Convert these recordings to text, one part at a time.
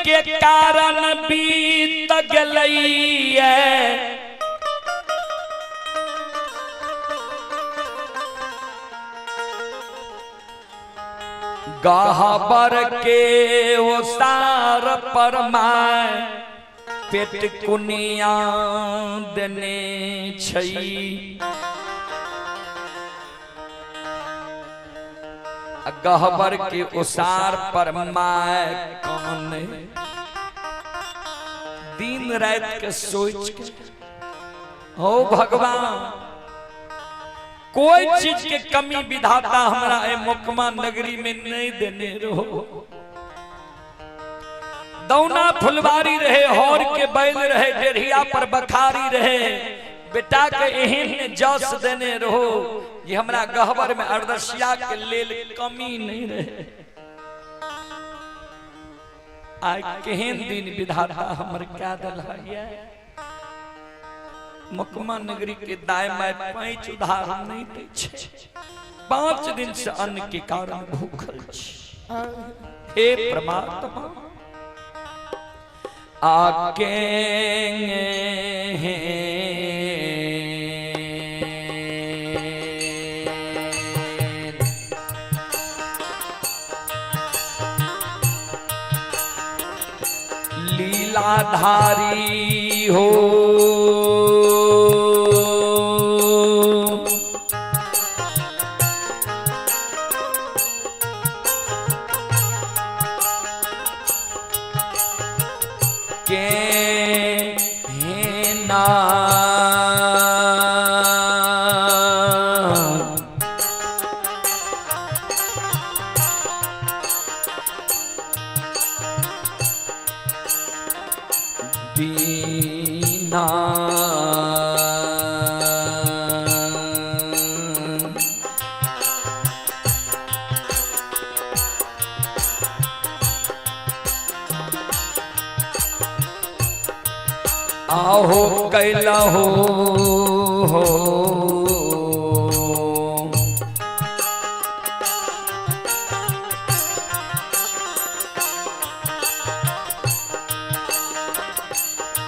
के कारण बीत गलैया गहबर के ओसार पर माय पेट कुनिया देने छई गहबर के ओसार पर माय कौन दिन रात के सोच के हो भगवान कोई चीज के कमी विधाता हमरा ए मुकमा नगरी में नहीं देने रहो दौना फुलवारी रहे हौर के बैल रहे डेढ़िया पर बखारी रहे बेटा के एहन जस देने रहो ये हमरा गहबर में अर्दसिया के लेल कमी नहीं रहे आय केहन दिन विधाता हमर क्या दलहाया मुकमा नगरी के दाय माय पैंच उधार नहीं दै छै 5 दिन से अन्न के कारण भूखल छी हे परमात्मा आके लीलाधारी हो दीना आहो कैला हो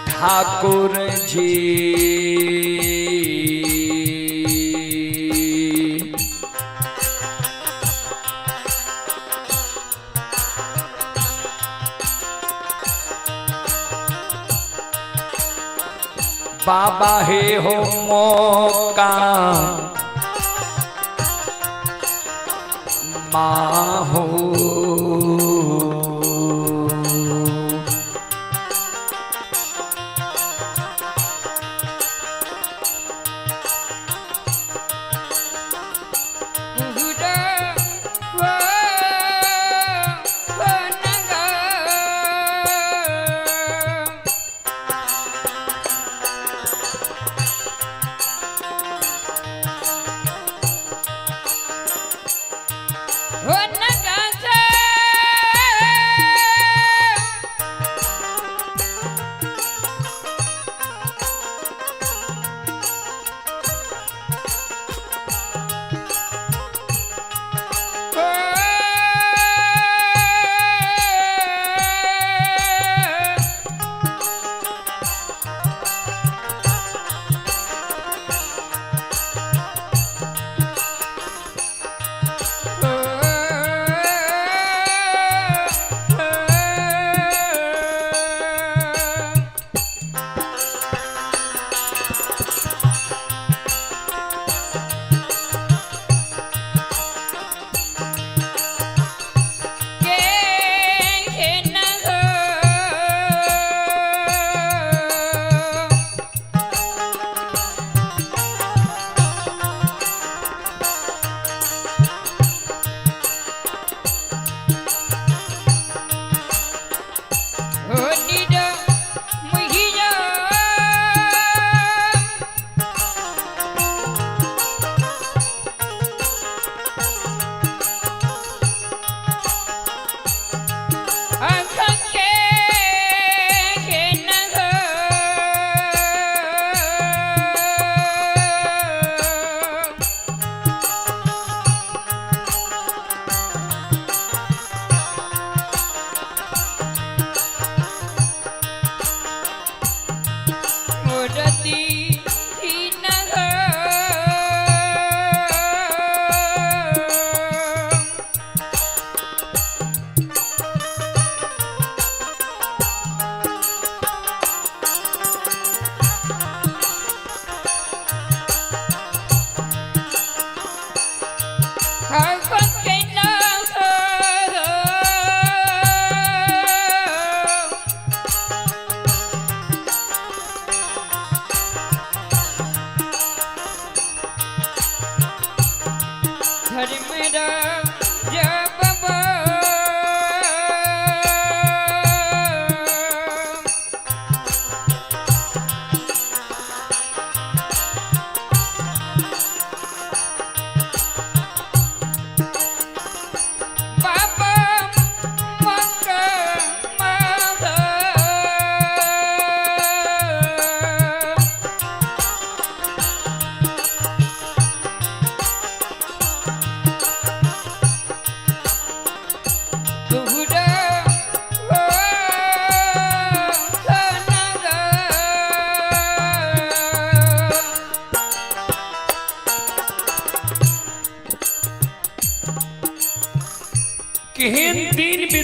ठाकुर जी बाबा हे हो मौका माँ हो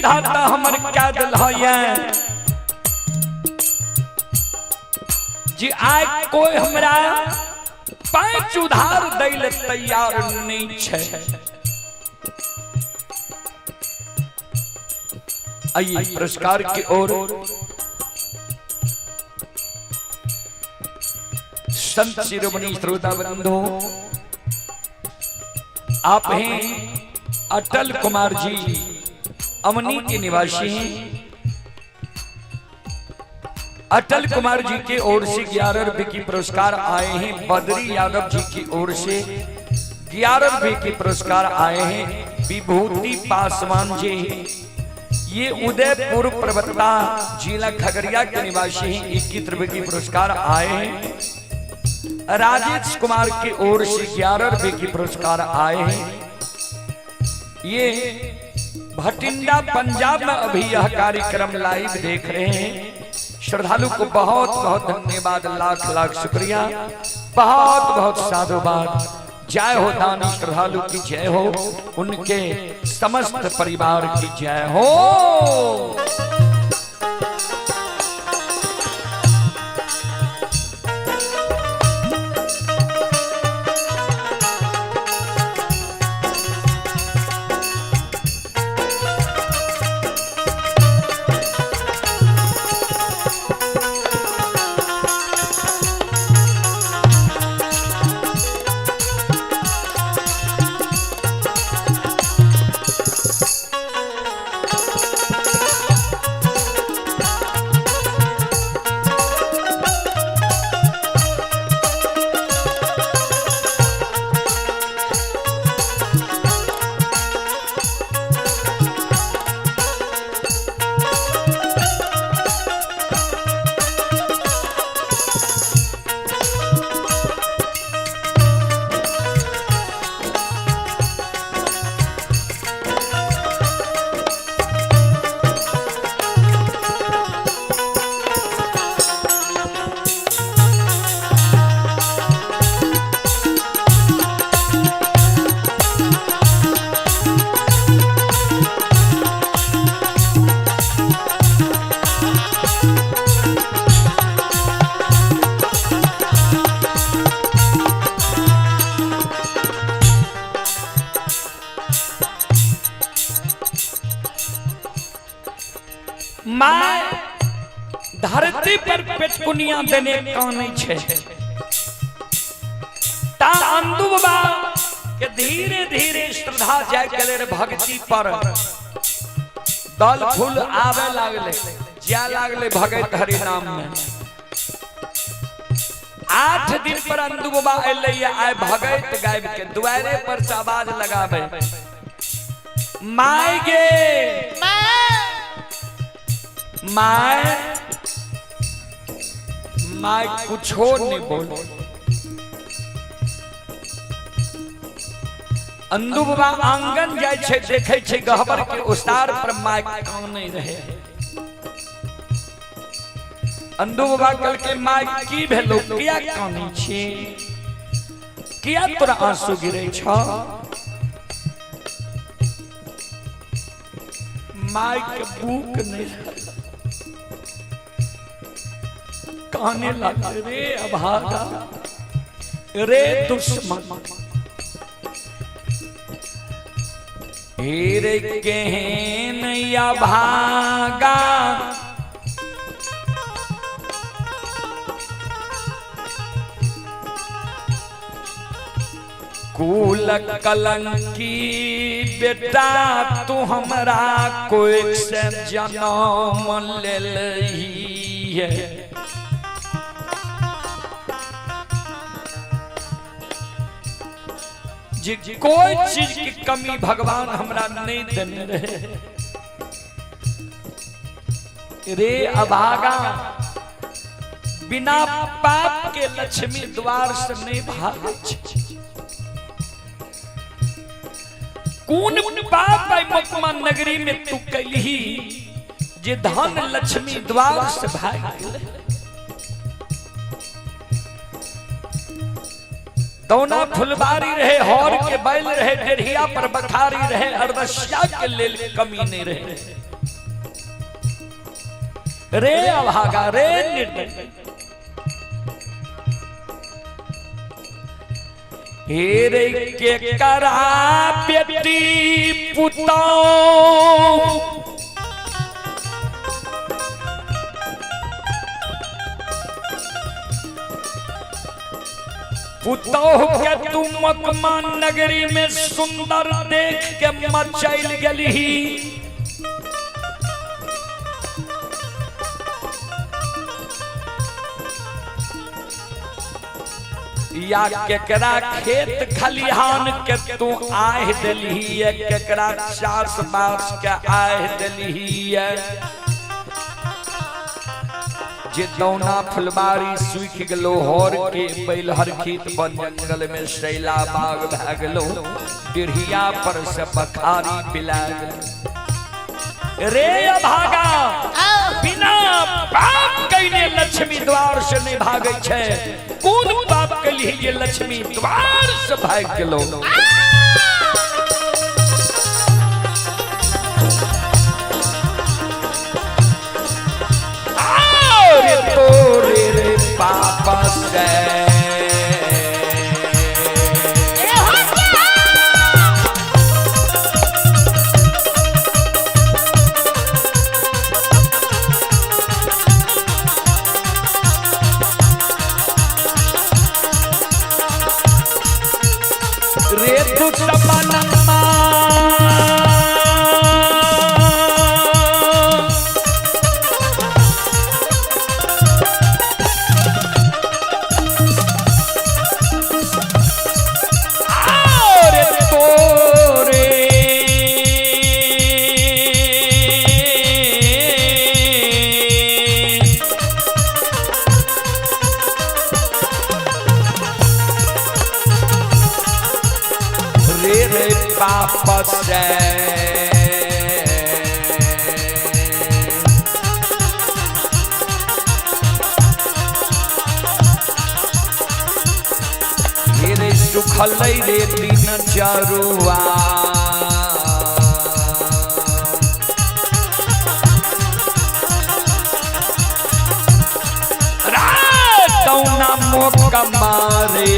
विधाता हमर क्या दिलया जी आइ कोई हमरा पैंच उधार दैल तैयार नहीं छे। आइए पुरस्कार की ओर संत शिरोमणि श्रोता बंधु, आप हैं अटल कुमार जी, अमनी के निवासी हैं। अटल कुमार जी की ओर से 11 रुपए की पुरस्कार आए हैं। बद्री यादव जी की ओर से 11 रुपए के पुरस्कार आए हैं। विभूति पासवान जी, ये उदयपुर प्रवक्ता जिला खगड़िया के निवासी हैं, 21 रुपए की पुरस्कार आए हैं। राजेश कुमार की ओर से 11 रुपए की पुरस्कार आए हैं। ये भटिंडा पंजाब में अभी यह कार्यक्रम लाइव देख रहे हैं। श्रद्धालु को बहुत बहुत धन्यवाद, लाख लाख शुक्रिया, बहुत बहुत साधुवाद। जय हो दानी श्रद्धालु की जय हो, उनके समस्त परिवार की जय हो। धरती पर पेटकुनिया देने काने छे ता अंदु बाबा के धीरे धीरे श्रद्धा जाय गले भक्ति पर दल फूल आवे लागले, जा लागले भगत हरि नाम में। 8 दिन पर अंदु बाबा अइले आय भगत गायब के द्वारे पर आवाज लगावे, माय गे माय माय कुछो नहीं बोले। अंदु बाबा आंगन जाय छे, देखे छे गहबर के उसार पर माय कान नहीं रहे। अंदु बाबा कल के माय की भेलो, किया कानी छे, किया तोरा आंसू गिरे छ। माय के भूख नहीं काने लगे, रे अभागा रे दुश्मन, रे केहन अभागा कुल कलंकी बेटा तू हमरा कोई से जन्म ले लही है। जी कोई चीज की कमी भगवान हमरा नहीं देने रहे। रे अभागा बिना पाप के लक्ष्मी द्वार से नहीं भागे। कौन पाप है मकमा नगरी में तू कलही जे धन लक्ष्मी द्वार से भाग। दौना फुलबारी रहे, हौर के बैल रहे, डेढ़िया पर बखारी रहे, अरदसिया के लेल कमी नहीं रहे। रे अभागा रे निर्दयी हेरे के करा बेटी पुताओ पुतौह के तू मकमान नगरी में सुंदर देख के मचैल गली या केकरा खेत खलिहान के तू आह दिलही है केकरा चास बास के आह दिलही है जे दौना फुलबारी सूख गलो हर के बैलहर खेत बन जंगल में शैला बाग भए गलो डिढ़िया पर से बखारी पिला रे अभागा बिना पाप कइने लक्ष्मी द्वार से नहीं भागे छे कोन पाप कली ये लक्ष्मी द्वार से भाग गेलो तोरे रे पापा से रे तू तपनमा वापस रे सुखल रे दिन जरुआ रातौना मोक मारे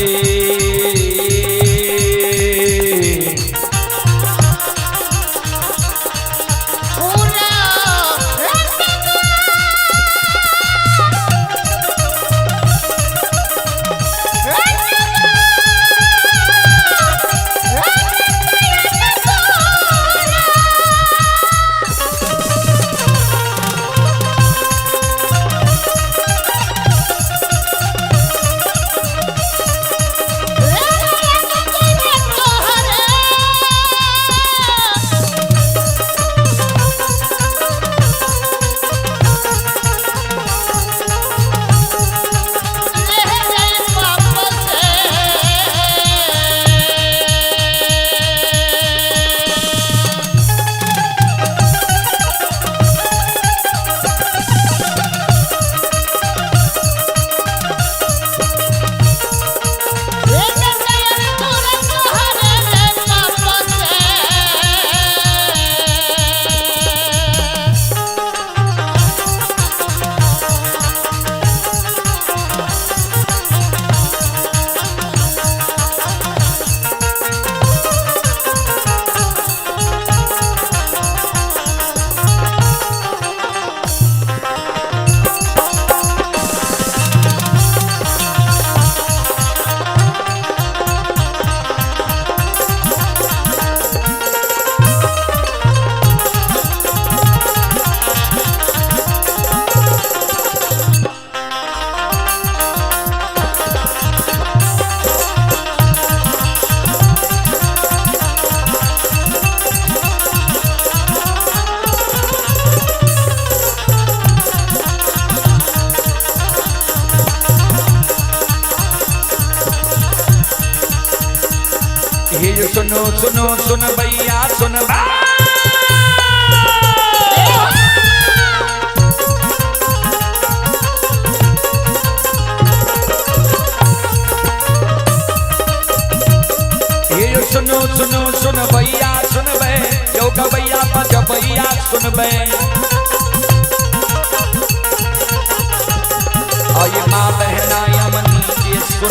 सुनो सुनो सुन भैया सुन सुनो सुनो सुन भैया सुन बे यो गवैया बज भैया सुन बे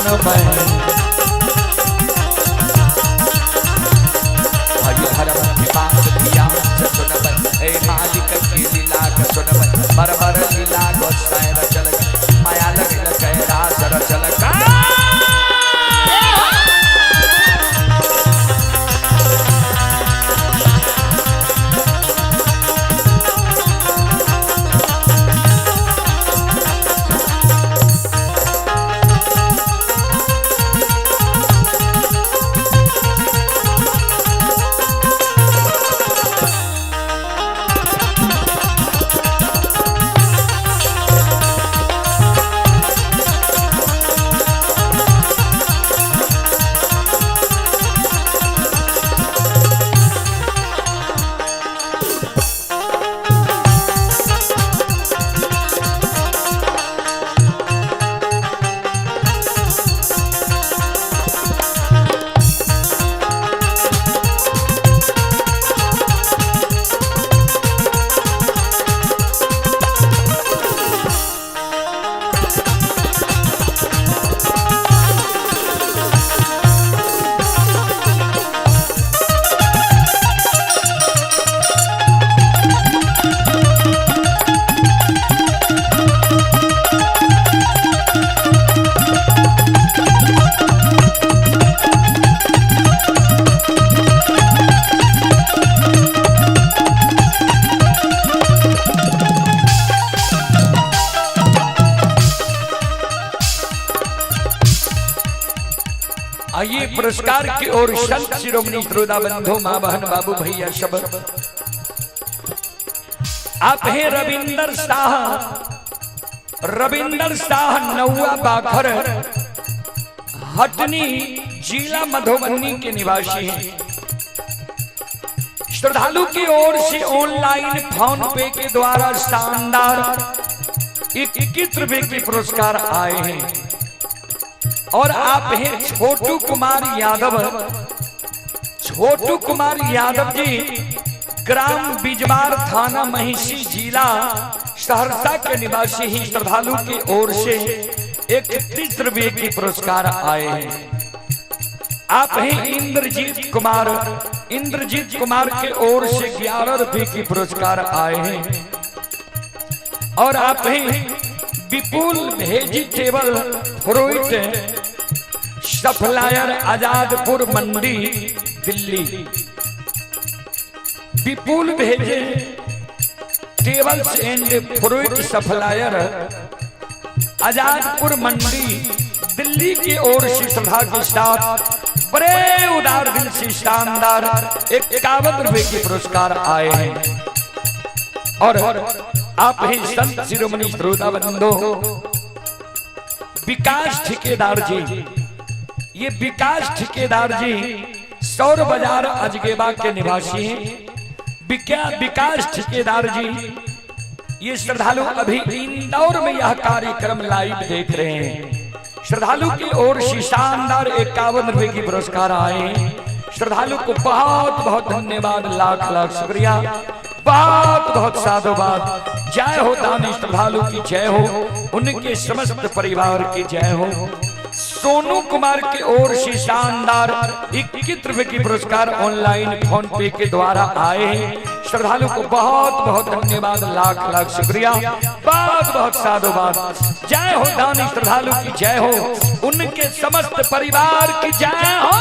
सुनबै हरि हर की बात धिया से सुनबै ए मालिक की लीला के सुनबै बरबर लीला को सैर चल माया लगल कैरा सर चल का आइए पुरस्कार की ओर संत शिरोमणि श्रोता बंधु मां बहन बाबू भैया सब आप हैं रविंदर शाह नौआ बाखर हटनी जिला मधुबनी के निवासी हैं। श्रद्धालु की ओर से ऑनलाइन फोन पे के द्वारा शानदार 21 रुपए के पुरस्कार आए हैं और आप हैं छोटू कुमार यादव जी ग्राम बिजवार थाना महिषी जिला सहरसा के निवासी ही। श्रद्धालु की ओर से 31 रुपए के पुरस्कार आए हैं। आप हैं इंद्रजीत कुमार के ओर से 11 रुपए के पुरस्कार आए हैं और आप हैं Vipul vegetable fruit supplier Azadpur Mandi Delhi. Vipul vegetables and fruit supplier Azadpur Mandi Delhi की ओर से श्रद्धा के साथ बड़े उदार दिल से शानदार 51 रुपए के पुरस्कार आए हैं और आप हैं संत शिरोमणि श्रोता बंधु विकास ठेकेदार जी। ये विकास ठेकेदार जी सौर बाजार अजगेबा के निवासी हैं। विकास ठेकेदार जी ये श्रद्धालु अभी इंदौर में यह कार्यक्रम लाइव देख रहे हैं। श्रद्धालु की ओर से शानदार 51 रुपए की पुरस्कार आए हैं। श्रद्धालु को बहुत बहुत धन्यवाद, लाख लाख शुक्रिया, बहुत बहुत साधुवाद। जय हो दानी श्रद्धालु की जय हो, उनके समस्त परिवार की जय हो। सोनू कुमार की ओर से शानदार 21 रुपए की पुरस्कार ऑनलाइन फोन पे के द्वारा आए हैं। श्रद्धालु को बहुत बहुत धन्यवाद, लाख लाख शुक्रिया, बहुत बहुत साधुवाद। जय हो दानी श्रद्धालु की जय हो, उनके समस्त परिवार की जय हो।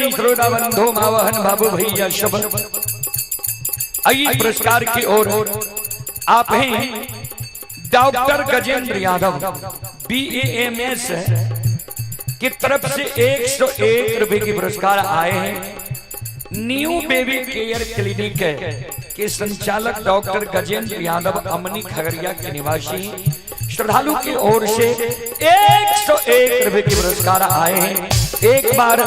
शिरोमणि श्रोता बंधु मावहन बाबू भैया सब आइए पुरस्कार की ओर। आप हैं डॉक्टर गजेंद्र यादव BAMS की तरफ से 101 रुपए की पुरस्कार आए हैं। न्यू बेबी केयर क्लिनिक के संचालक डॉक्टर गजेंद्र यादव अमनी खगड़िया के निवासी श्रद्धालु की ओर से 101 रुपए की पुरस्कार आए हैं। एक बार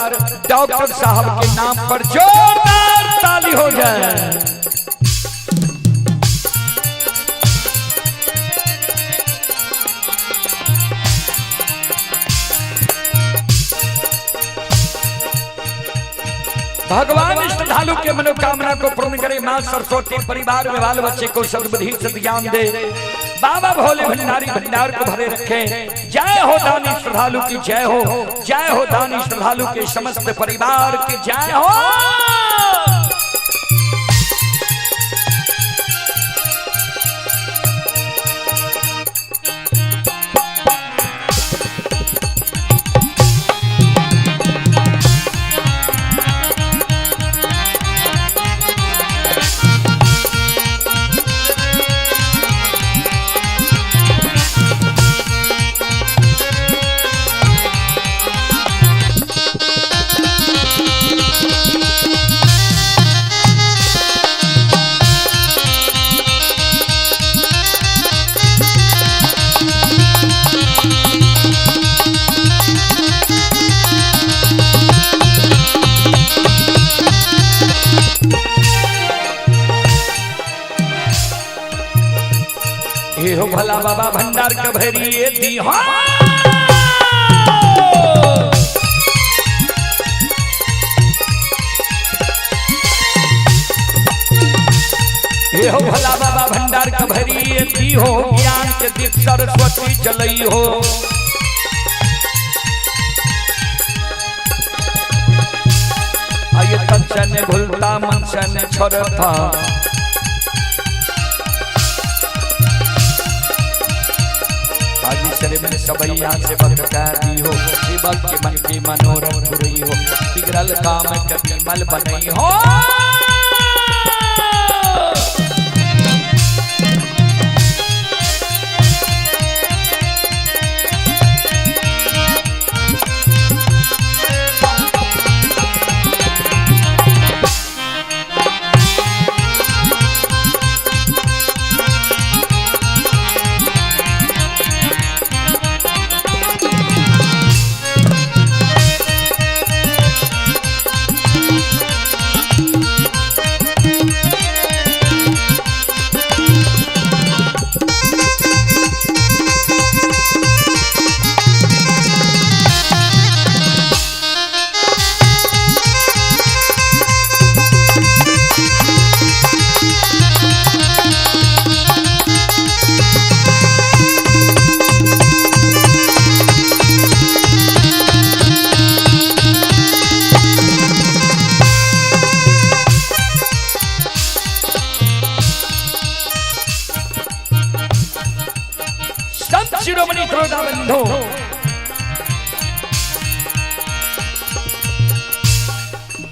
डॉक्टर साहब के नाम पर जोरदार ताली हो जाए। भगवान श्रद्धालु के मनोकामना को पूर्ण करे। मां सरस्वती परिवार में बाल बच्चे को सद्बुद्धि सद्ज्ञान दे। बाबा भोले भंडारी भंडार को भरे रखे। जय हो दानी श्रद्धालु की जय हो। जय हो दानी श्रद्धालु के समस्त परिवार की जय हो। हो भला बाबा भंडार का भरी ये दी हो। ये हो भला बाबा भंडार का भरी ये दी हो। ज्ञान के दीप सरस्वती जलई हो। आये तन भूलता मन सन छोड़ता। में सबैया से बकरी हो। शिवक के मन की मनोरथ पूरी हो। बिगड़ल काम कभी मल बनई हो। शिरोमणि श्रोता बंधु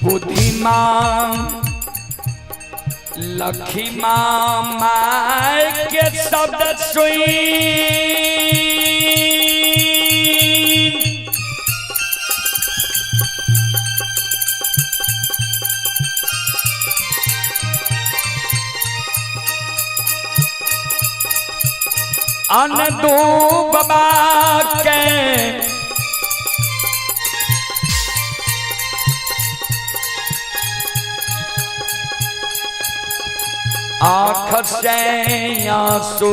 बुद्धिमान लखी माय के शब्द सुई अन दो बाबा के आँख से आंसू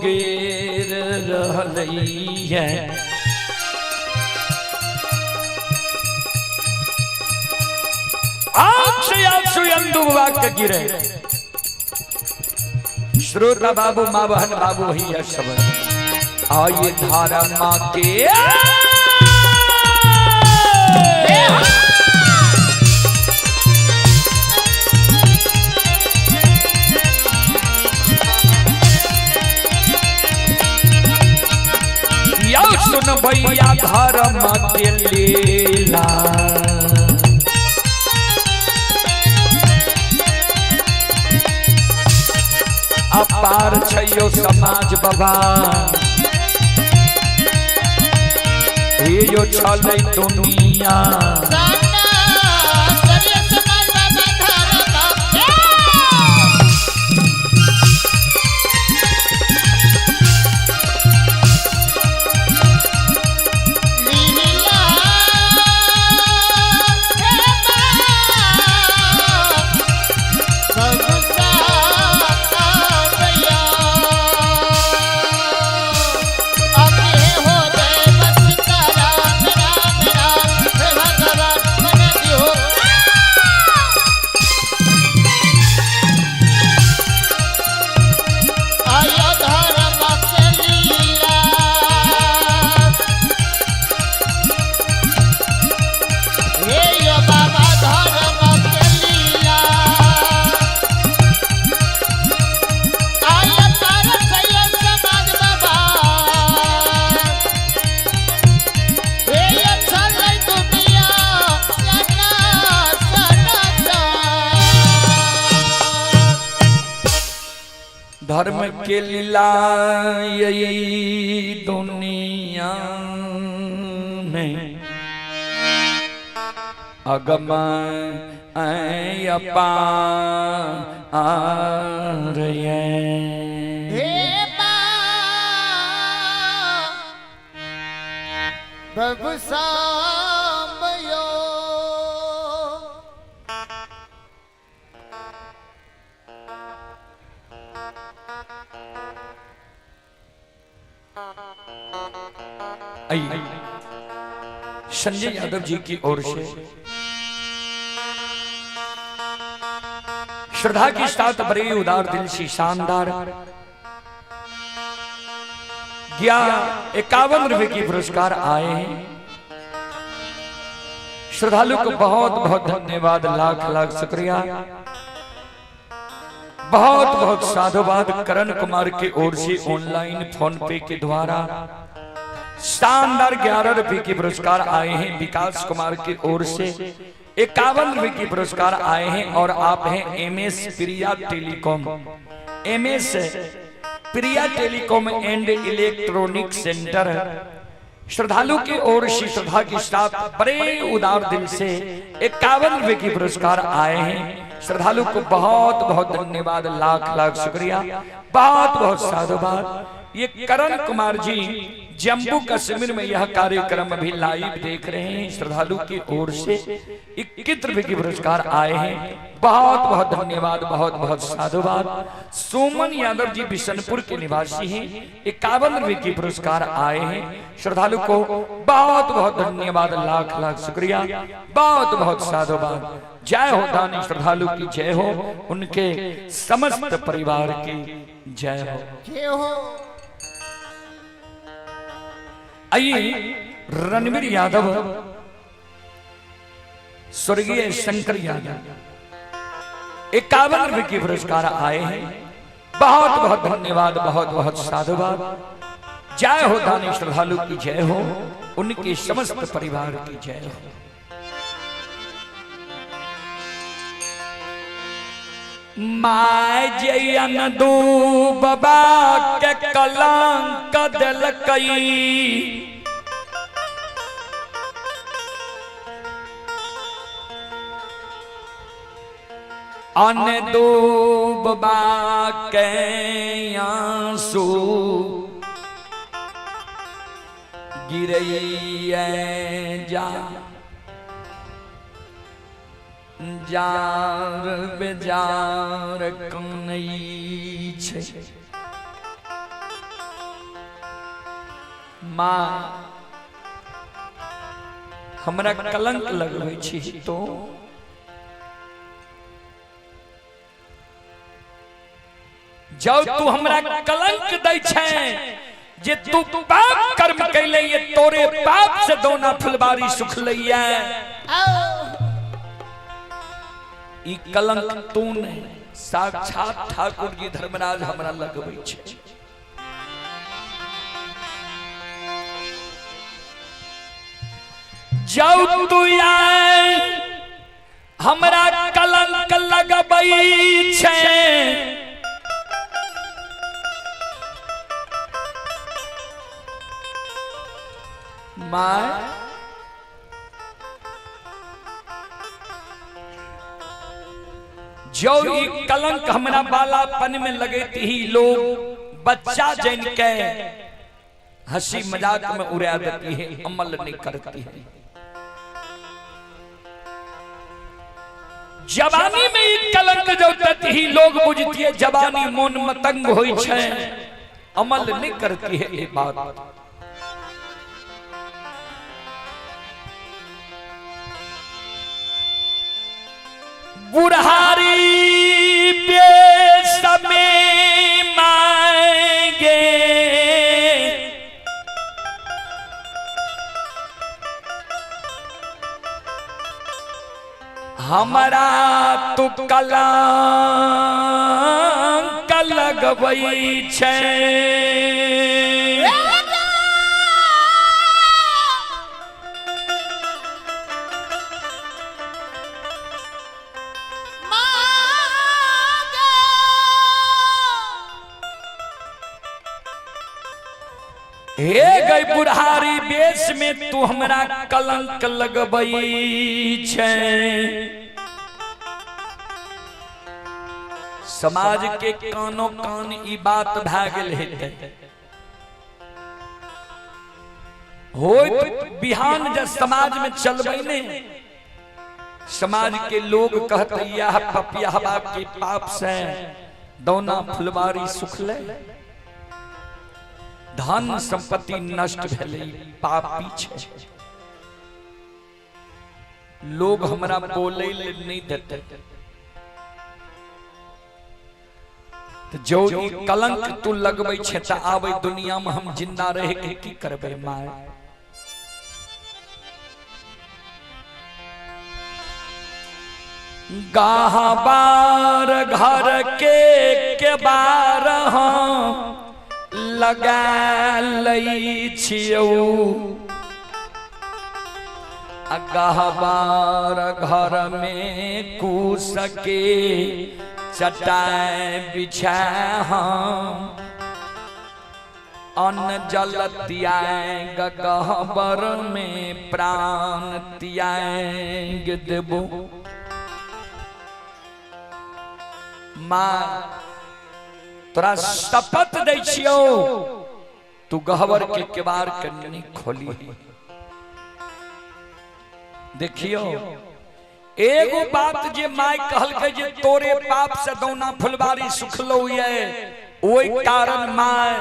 गिर रही है। आँख से आंसू अंधुआ के गिरे। श्रोता बाबू माँ बहन बाबू भैया सब आइए धारा माँ के या सुन भैया धारा माँ के लीला। अपार छयो समाज बाबा ये जो चले दुनिया धर्म के लीला यही दुनिया में अगम अपार प्रभु सामयो संजय यादव जी की ओर से श्रद्धा की साथ बड़ी उदार दिल से शानदार 51 की पुरस्कार आए हैं। श्रद्धालु को बहुत बहुत धन्यवाद, लाख लाख शुक्रिया, बहुत बहुत साधुवाद। करण कुमार की ओर से ऑनलाइन फोन पे के द्वारा शानदार 11 रुपए की पुरस्कार आए हैं। विकास कुमार की ओर से 51 रुपए की पुरस्कार आए हैं। और आप हैं MS Priya telecom, MS Priya telecom and electronic centre. श्रद्धालु की ओर से श्रद्धा के साथ बड़े उदार दिल से 51 रुपए की पुरस्कार आए हैं। श्रद्धालु को बहुत बहुत धन्यवाद, लाख लाख शुक्रिया, बहुत बहुत साधुवाद। ये करण कुमार जी जम्मू कश्मीर में यह कार्यक्रम अभी लाइव देख रहे हैं। श्रद्धालु की ओर से 21 रुपए की पुरस्कार आए हैं। बहुत बहुत धन्यवाद, बहुत बहुत साधुवाद। सुमन यादव जी बिशनपुर के निवासी हैं, 51 रुपए की पुरस्कार आए हैं। श्रद्धालु को बहुत बहुत धन्यवाद, लाख लाख शुक्रिया, बहुत बहुत साधुवाद। जय हो दानी श्रद्धालु की जय हो, उनके समस्त परिवार की जय हो। आइए रणवीर यादव, स्वर्गीय शंकर यादव, 51 रुपए की पुरस्कार आए हैं। बहुत बहुत धन्यवाद, बहुत बहुत साधुवाद। जय हो दानी श्रद्धालु की जय हो, उनके समस्त परिवार की जय हो। माय जयन दू बाबा के कलंक दिलकई, अन दू बाबा के आंसू गिरैया जा जार बेजार कनई छे। माँ हमरा कलंक लगबै छी तो जब तू हमरा कलंक दै छै जे तू पाप कर्म कैले, ये तोरे पाप से दोना फुलबारी सुख लैया। ई कलंक तू ने साक्षात ठाकुर जी धर्मराज हमरा लगबै छै। जब तू आए हमरा कलंक लगबै छै जो ई कलंक हमरा बालापन में लगे ही लोग बच्चा जन के हंसी मजाक में उड़ा देती है, अमल नहीं करती है। जवानी में ई कलंक जो देती ही लोग बुझती है, जवानी मोन मतंग होई छे, अमल नहीं करती है ये बात। बुढ़ारी बेस में मांगे हमारा तो कलंक लगवई छे। हे गई बुढ़ारी बेस में तू हमरा कलंक लगबई छे। समाज के कानो कान ई बात भा गेल हेते, होय बिहान जब समाज में चलबई ने, समाज के लोग कहते यह पपियावा के पाप से दौना फुलवारी सुखले, धन संपत्ति नष्ट भेलै, पाप पीछे लोग हमरा बोले नहीं देते। तो जो ई कलंक तू लगबै छे त आबै दुनिया में हम जिंदा रह के की करबै माय। गाहबार घर के बार हम लगा लई छियौ, गहबार घर में कूस के चटाई बिछा हम, अन्न जल त्याग गहबर में प्राण त्याग देबो। माँ तोरा शपथ दै छियो, तू गहबर के केवाड़ के नहीं खोली। देखियो एगो बात जे माय कहलकै जे तोरे पाप से दौना फुलवारी सुखलो ये, ओई कारण माय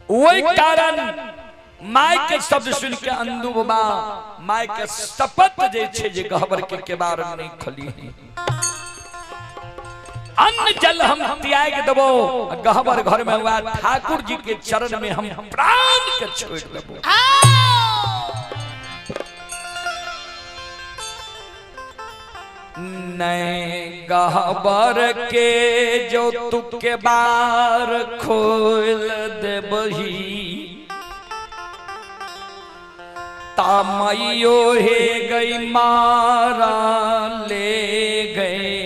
ओई कारण माय के शब्द सुन के अंधु बाबा माय के शपथ जे छे जे गहबर के केवाड़ नहीं खोली। अन्न जल हम त्याग देबो, गहबर घर में हुआ ठाकुर जी के चरण में हम प्राण के छोड़ देबो। नहीं गहबर के जो तू के बार खोल देबही, तामयो हे गई मारा ले गए।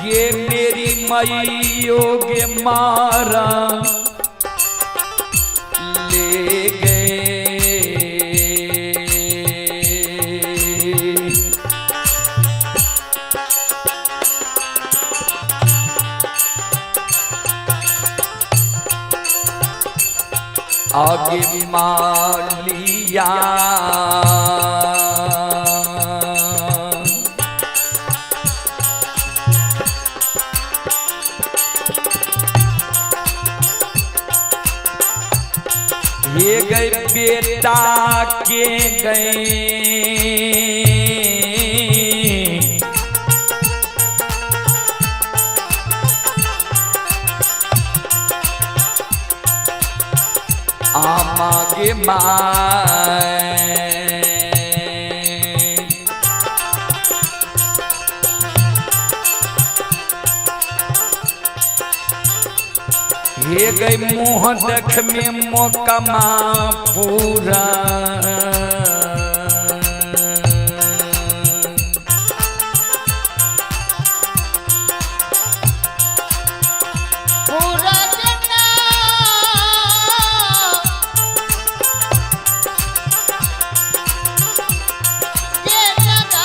ये मेरी मैयो के मारा ले गए। आगे मालिया ये गए बेटा के गए, आमा के माय हे गई मुँह देख में मोकमा पूरा पूरा जना के जना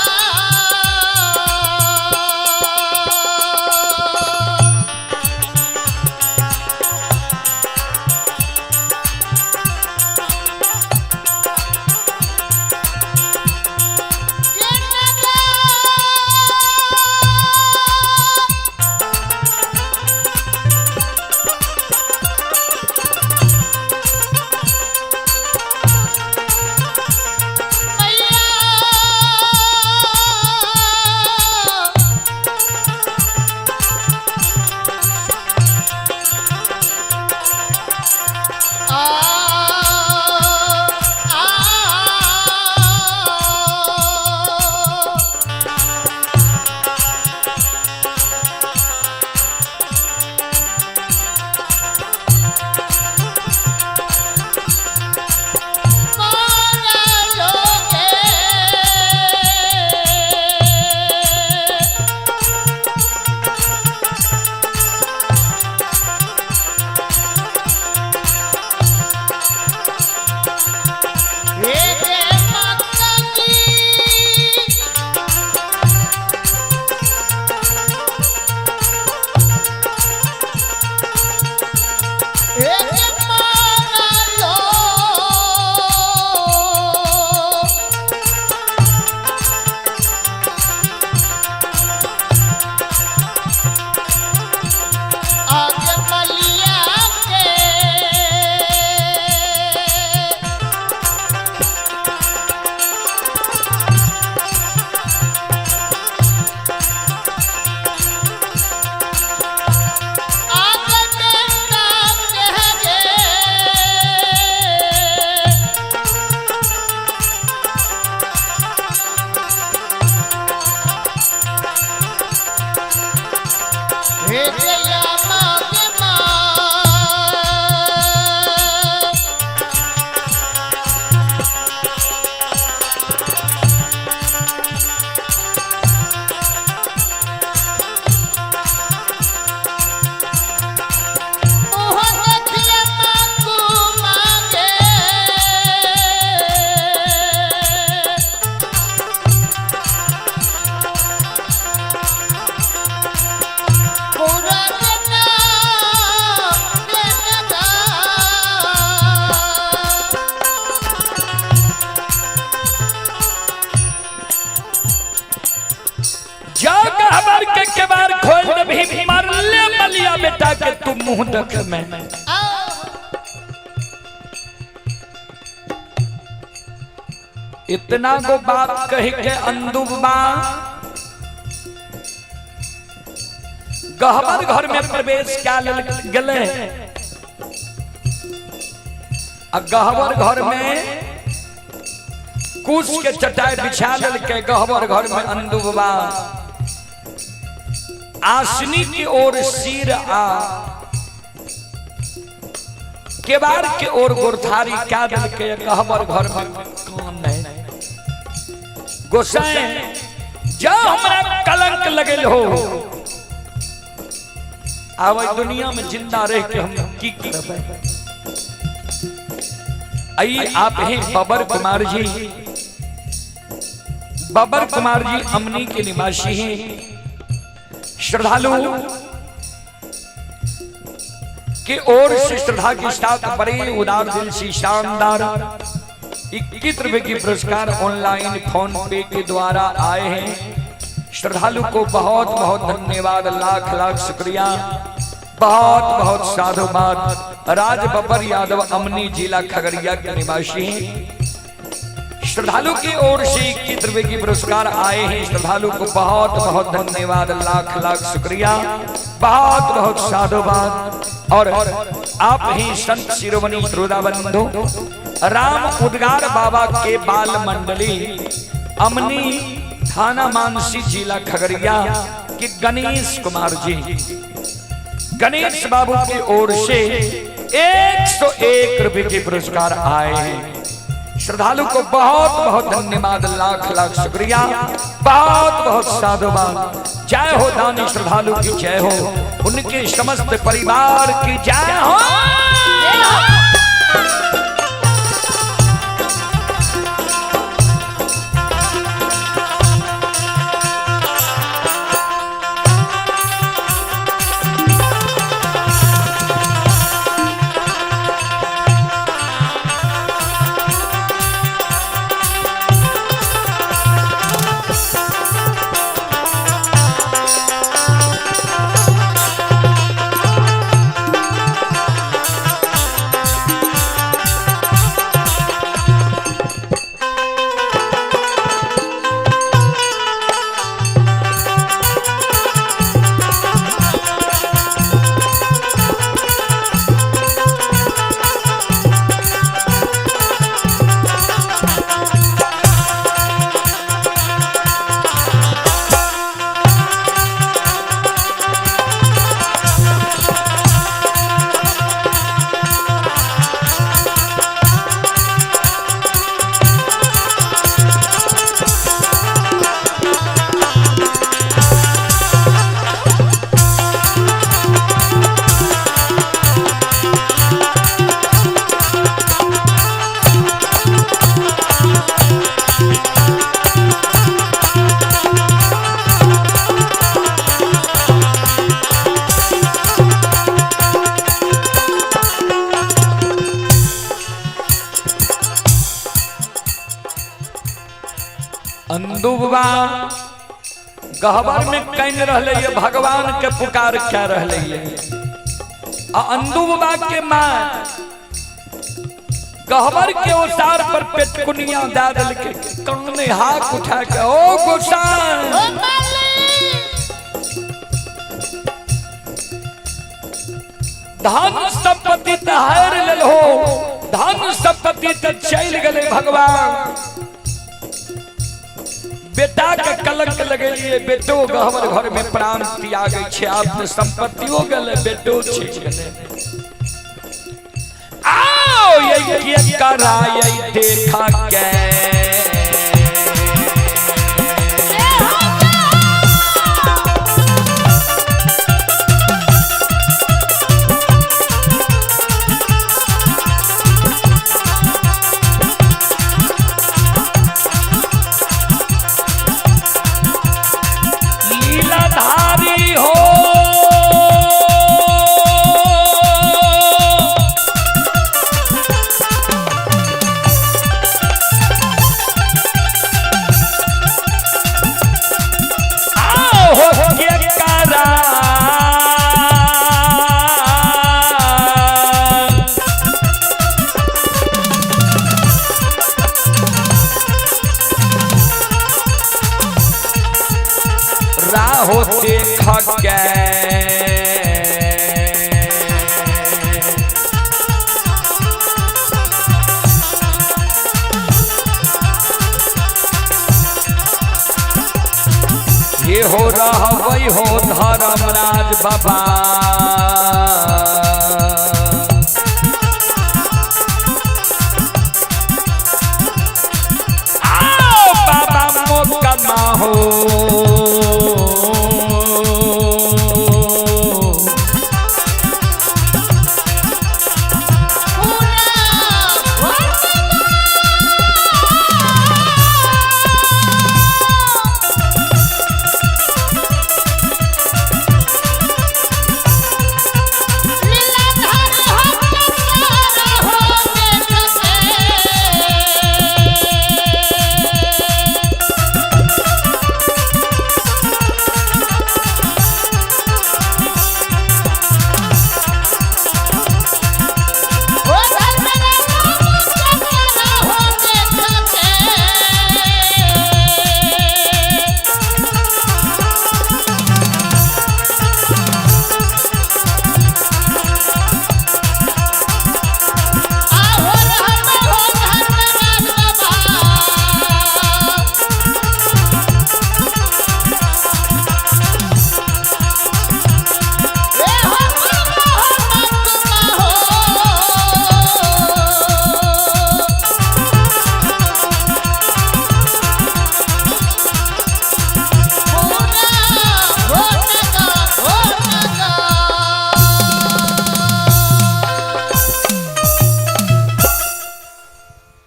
के बार खोल दे भी मार ले मलिया बेटा के तू मुंह देख में इतना को बात कह के अंदुबा गहबर घर में प्रवेश क्या गले गहबर घर में कुछ के चटाई बिछा के गहबर घर में अंदुबा आसनी की ओर सिर आ केबार के ओर गोरथारी क्या दल के गहबर घर में कौन है गोसाई जा हमरा कलंक लगल हो आवे दुनिया में जिंदा रह के हम की करबे आई आप हैं बबर कुमार जी बबर कुमार जी अमनी के निवासी हैं श्रद्धालु के ओर से श्रद्धा के साथ बड़े उदार दिल से शानदार 21 रुपए की पुरस्कार ऑनलाइन फोन पे के द्वारा आए हैं। श्रद्धालु को बहुत बहुत धन्यवाद, लाख लाख शुक्रिया, बहुत बहुत साधुवाद। राज बब्बर यादव अमनी जिला खगड़िया के निवासी हैं। श्रद्धालु की ओर से 21 रुपए की पुरस्कार आए हैं। श्रद्धालु को बहुत बहुत धन्यवाद, लाख लाख शुक्रिया, बहुत बहुत साधुवाद। और आप ही संत शिरोमणि श्रोताबंधु राम उद्गार बाबा के बाल मंडली अमनी थाना मानसी जिला खगड़िया के गणेश कुमार जी गणेश बाबू की ओर से 101 रुपए के पुरस्कार आए हैं। श्रद्धालु को बहुत बहुत धन्यवाद, लाख लाख शुक्रिया, बहुत बहुत साधुवाद। जय हो दानी श्रद्धालु की जय हो, उनके समस्त परिवार की जय हो। अंदुबा गहबर में कन रहले भगवान के पुकार क्या रहले अंदुबा के मां गहबर के ओसार पर पेटकुनिया दादल के कौने हाथ उठा के ओ गोसाई धन संपत्ति तहार लेल हो, धन संपत्ति त चल गए भगवान। बेटा के कलंक लगेलिए, बेटो गहबर घर में प्राण त्याग छे, आपने संपत्तियों गले बेटो छीन गले। आओ ये कराय देखा के राहो देखा के ये हो रहा वही हो धर्मराज बाबा। आओ बाबा मोकमा हो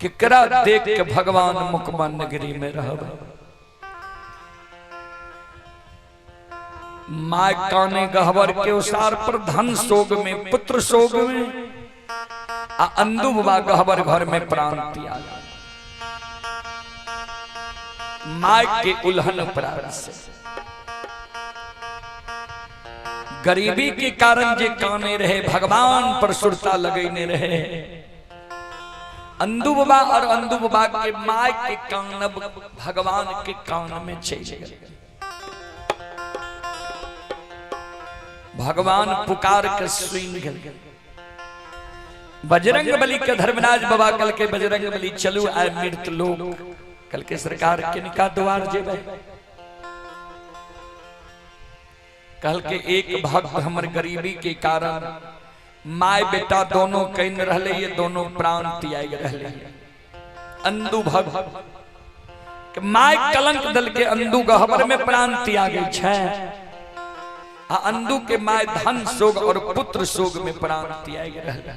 केकरा देख के भगवान मुकमा नगरी में रहब। माय काने गहवर के उसार पर धन सोग में पुत्र सोग में आ अंधु बाबा गहवर घर में प्राण त्याग। माय के उल्हन प्राण से गरीबी के कारण जे काने रहे भगवान पर सुरता लगेने रहे। अंधु बाबा और अंधु बाबा के माय के कान भगवान के कान में चले गए। भगवान पुकार के सुन गए। बजरंग बली के धर्मराज बाबा कल के बजरंग बली चलू आए मृत लोक। कल के सरकार के निका द्वार जेबे। कल के एक भक्त हमर गरीबी के कारण माय बेटा दोनों कहीं रहले, ये दोनों प्राण त्याग रहले। अंधु भक्त माय कलंक दल के अंधु गहवर में प्राण त्यागे छे। आ अंधु के माय धन सोग और पुत्र सोग में प्राण त्याग रहले।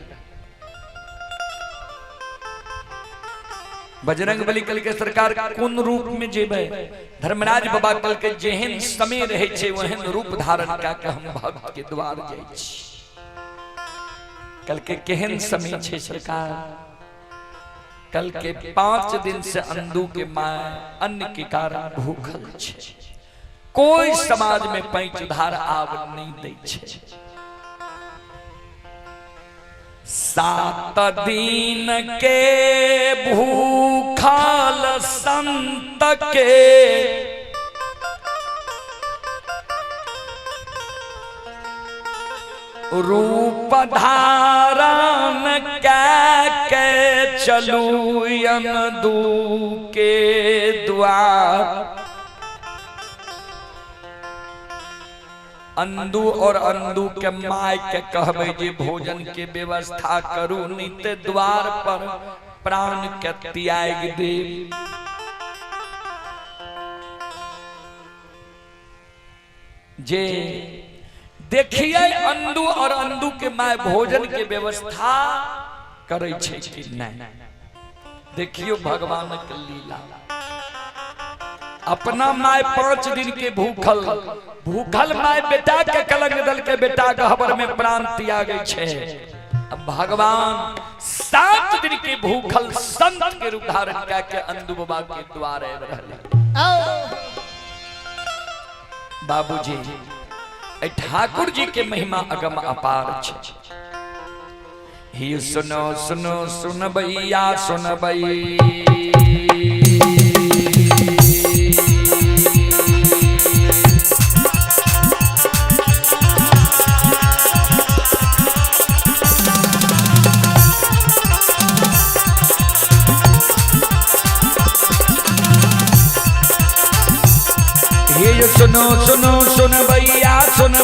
बजरंग बली कल के सरकार कौन रूप में जेबे। धर्मराज बाबा कल के जेहन समय रहे छे वहन रूप धारण का के हम भक्त के द्वार जाय छी। कल के केहन समय छे सरकार। कल के 5 दिन से अंधु के माय अन्न के कारण भूखल छे। कोई समाज में पैंच उधार आव नहीं दै छे। 7 दिन के भूखल संत के रूप धारण के चलू अंधु के द्वार। अंधु और अंधु के माय के कहबे जे भोजन के व्यवस्था करू, नित द्वार पर प्राण के त्याग दे। जे देखिए अंधु और अंधु के माय भोजन के व्यवस्था करे छे कि नहीं। देखियो भगवान के लीला। अपना माय 5 दिन के भूखल माय बेटा के कलंक दल के बेटा गहवर में प्राण त्यागे छे। अब भगवान 7 दिन के भूखल संत के रूप धारण करके अंधु बाबा के द्वारे रहले। बाबूजी ठाकुर जी के महिमा अगम अपार छे। ही सुनो सुनो सुन भैया सुन भई। सुनो सुनो सुन भैया सुन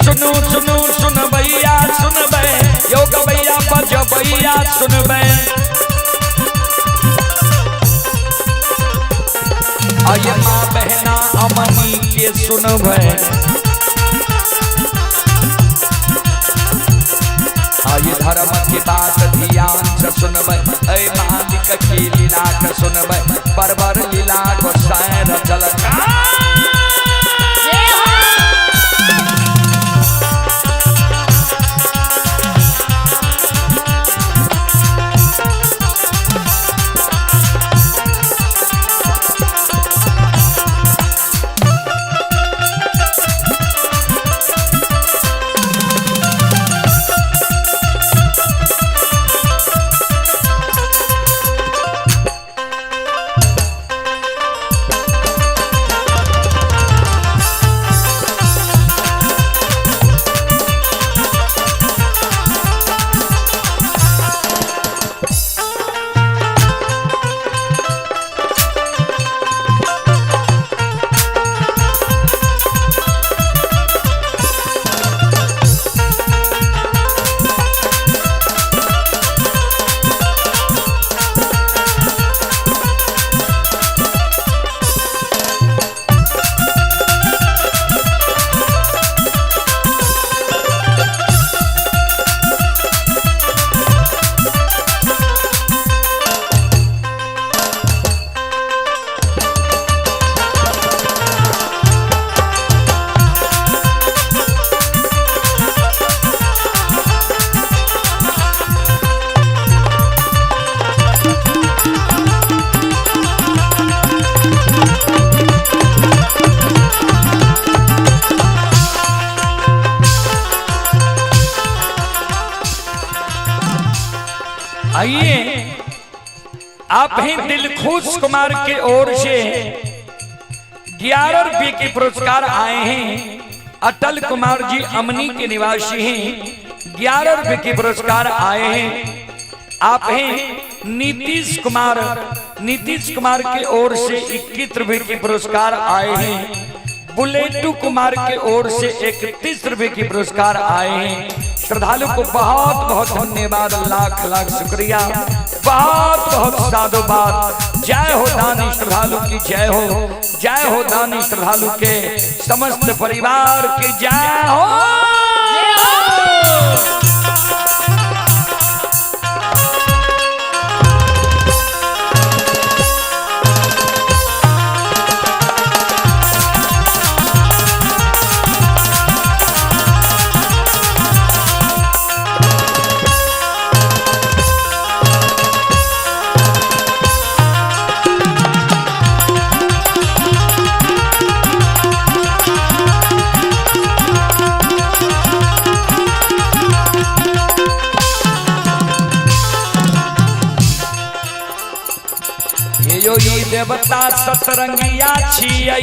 सुनो सुनो सुन भैया सुन बे योग भैया बज भैया सुन बे। आये माँ बहना अमनी के सुन बे। आये धर्म की बात ध्यान से सुनबे। ऐ मालिक की लीला के सुनबे। परवर लीला को शायर झलका। आप ही दिलखुश कुमार की ओर से 11 रुपये के पुरस्कार आए हैं। अटल कुमार जी अमनी के निवासी हैं, 11 रुपये के पुरस्कार आए हैं। आप हैं नीतीश कुमार की ओर से 21 रुपये के पुरस्कार आए हैं। बुलेटू कुमार की ओर से 31 रुपये के पुरस्कार आए हैं। श्रद्धालु को बहुत बहुत धन्यवाद, लाख लाख शुक्रिया, बहुत बहुत साधुवाद। जय हो दानी श्रद्धालु की जय हो दानी श्रद्धालु के समस्त परिवार की जय हो। ई देवता सतरंगिया छियै,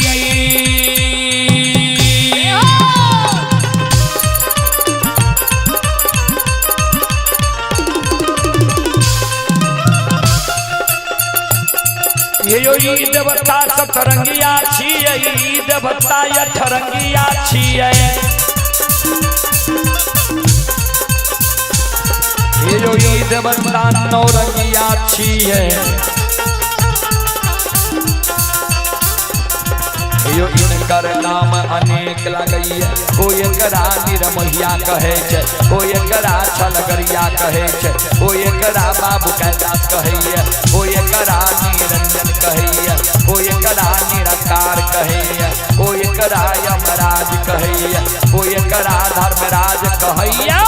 ई देवता सतरंगिया छियै, ई देवता अठरंगिया छियै, ई देवता नौरंगिया छियै। यो इनकर नाम अनेक लगैया, कोई एकरा निरमहिया कहे छै, कोई एकरा छलगरिया कहे छै, कोई एकरा बाबू कैलाश कहैया, कोई एकरा निरंजन कहैया, कोई एकरा निराकार कहैया, कोई एकरा यमराज कहैया, कोई एकरा धर्मराज कहैया।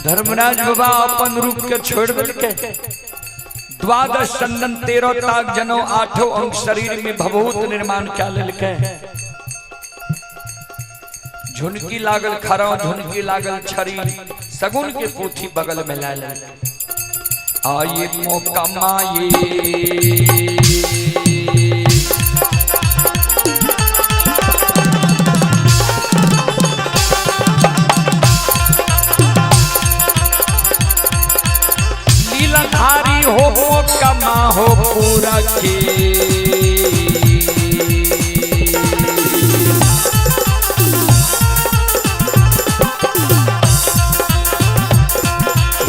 धर्मराज बाबा अपन रूप के छोड़ के 12 चंदन 13 ताक जनो 8 अंग शरीर में भभूत निर्माण क्या लेके, झुनकी लागल खरा, झुनकी लागल छरी, सगुन के पोथी बगल में ला ले। आये मौका माये लीलाधारी हो कमा हो पूरा के,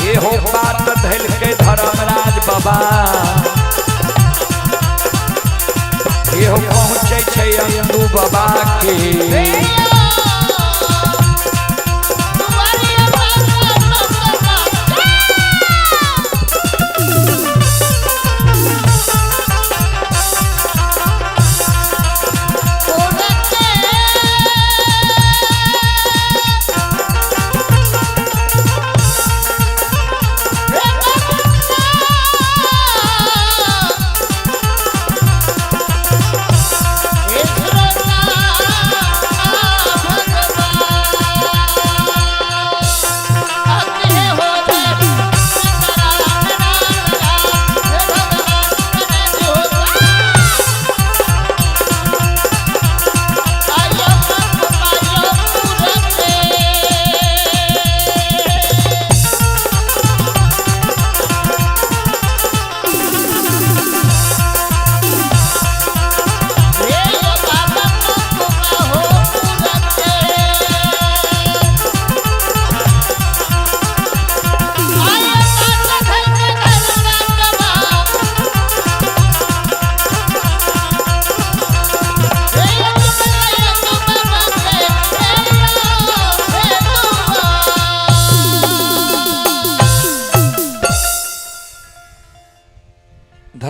ये हो बात धैल के धर्मराज बाबा, ये हो पहुँचे छे अंदू बाबा के।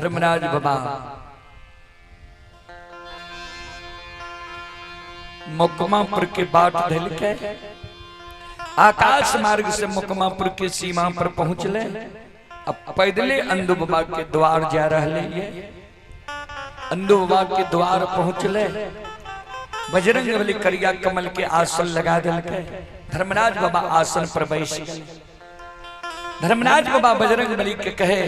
धर्मराज बाबा मुकमापुर के बाट ढल के आकाश मार्ग से मुकमापुर के सीमा पर पहुंचले। अब पैदले अंधु बाबा के द्वार जा रहे ये अंधु बाबा के द्वार पहुंचले। बजरंग बली करिया कमल के आसन लगा दिलके। धर्मराज बाबा आसन पर बैठ गए। धर्मराज बाबा बजरंग बली के कहे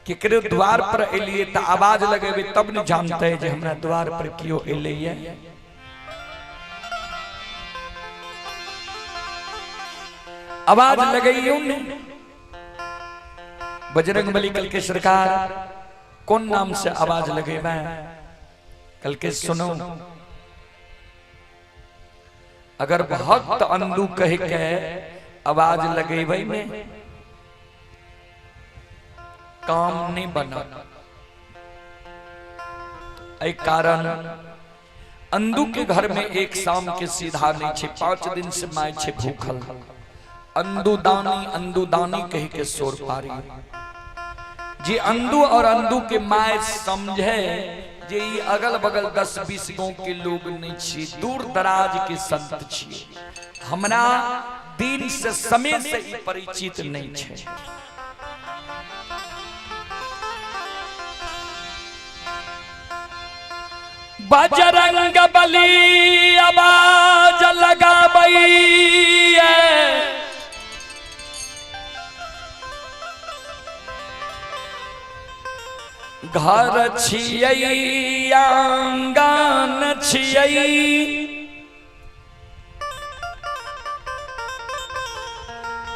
कि करो द्वार पर एलिए त आवाज लगेबे तब न जानते है जे हमरा द्वार पर क्यों एलिए। आवाज लगई उन्हें। बजरंग बली कल के सरकार कौन नाम से आवाज लगेबे कल के सुनो। अगर भक्त अंधु कह के आवाज लगेबे में काम नहीं बना। एक कारण अंधु के घर में एक शाम के सीधा नहीं छे। 5 दिन से माय छे भूखल। अंधु दानी कह के शोर पारी जी। अंधु और अंधु के माय समझे जे अगल बगल 10-20 गांव के लोग नहीं छी, दूर दराज के संत छी। हमरा दिन से समय से ही परिचित नहीं छे। बजरंग बली आवाज लगाबई घर छियै आंगन छियै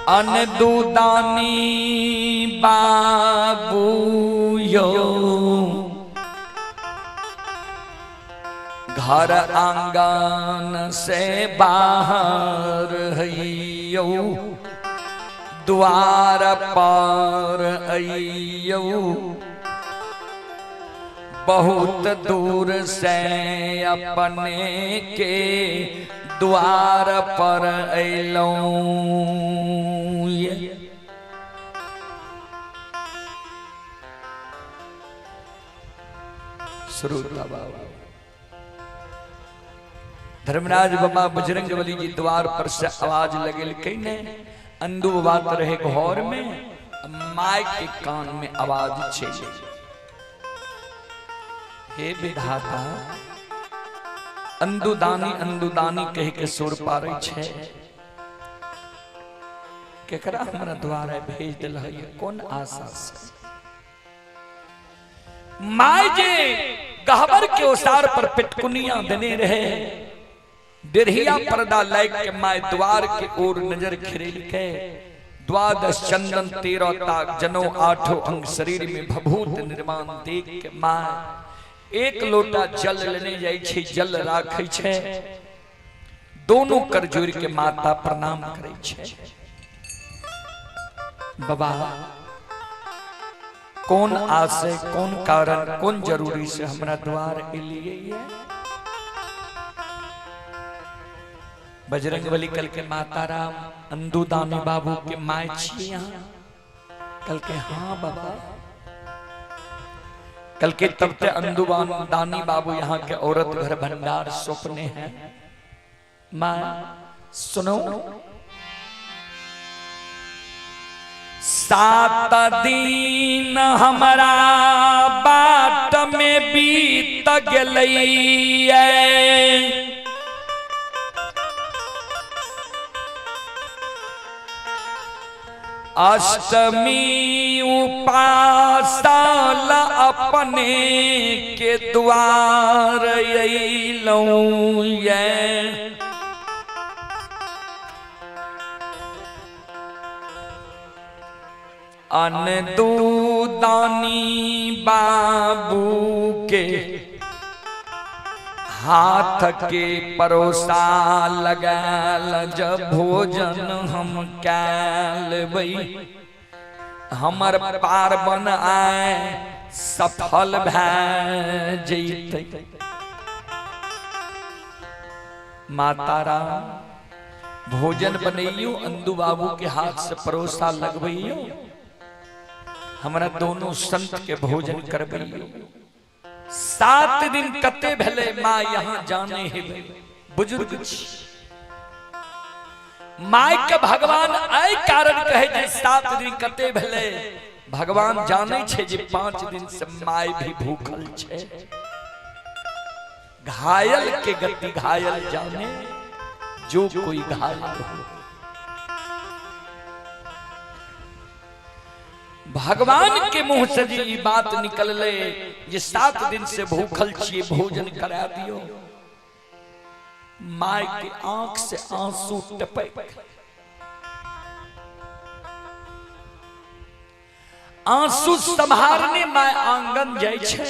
अनदुदानी बाबू यो। घर आंगन से बाहर हइयो द्वार पर अइयो। बहुत दूर से अपने के द्वार पर अइलौं। श्रोता बाबा धर्मराज बाबा बजरंग बली जी द्वार पर से आवाज लगे कहने। अंधु बात रहे घर में माय के कान में आवाज छे। हे विधाता अंधुदानी कह के सुर पारे छे। केकरा हमरा द्वारा भेज दिल है कौन आशा से। माय जे गहबर के ओसार पर पिटकुनिया देने रहे। डेढ़िया पर्दा लाइक के माय द्वार के ओर नजर खिरेल के। 12 चंदन 13 ताक जनो 8 अंग शरीर में भभूत निर्माण देख के माय एक लोटा जल लेने जाई छे। जल राखै छे। दोनों कर जोड़ के माता प्रणाम करे छे। बाबा कौन आशय कौन कारण कौन जरूरी से हमरा द्वार एलिए। बजरंग बली कल के माता राम अंधुदानी बाबू के माय छी यहाँ। कल के हाँ बाबा। कल के तब ते अंधुदानी बाबू यहाँ के औरत घर भंडार सपने हैं। माँ सुनो 7 दिन हमारा बाट में बीत गलई। अष्टमी उपासल अपने के द्वार अइलौं ये। अनदुदानी बाबू के हाथ के परोसा लगाल जब भोजन हम कैलबई। हमर पार्वन आए सफल भै जैतै। माता राम भोजन बनैयो अंधु बाबू के हाथ से परोसा लगबैयो। हमरा दोनों संत के भोजन करबैयो। 7 दिन कते भेले माँ यहाँ जाने हेबै, बुजुर्ग छी। माय के भगवान एहि कारण कहे जे 7 दिन कते भेले, भगवान जाने छे जे 5 दिन से माय भी भूखल छे। घायल के गति घायल जाने, जो कोई घायल हो। भगवान के मुंह से जी ये बात निकल ले, ये 7 दिन से भूखल छिए, भोजन करा दियो। माय के आंख से आंसू टपक, आंसू संभारने माय आंगन जाय छे,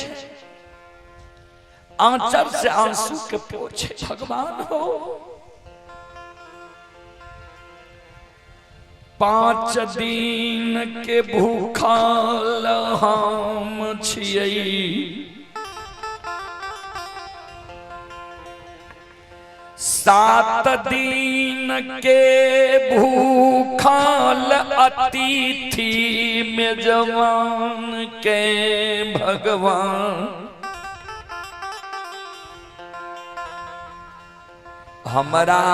आंचल से आंसू के पोछे। भगवान हो 5 दिन के भूखल हम छियै, 7 दिन के भूखल अतिथि में जवान के भगवान। हमरा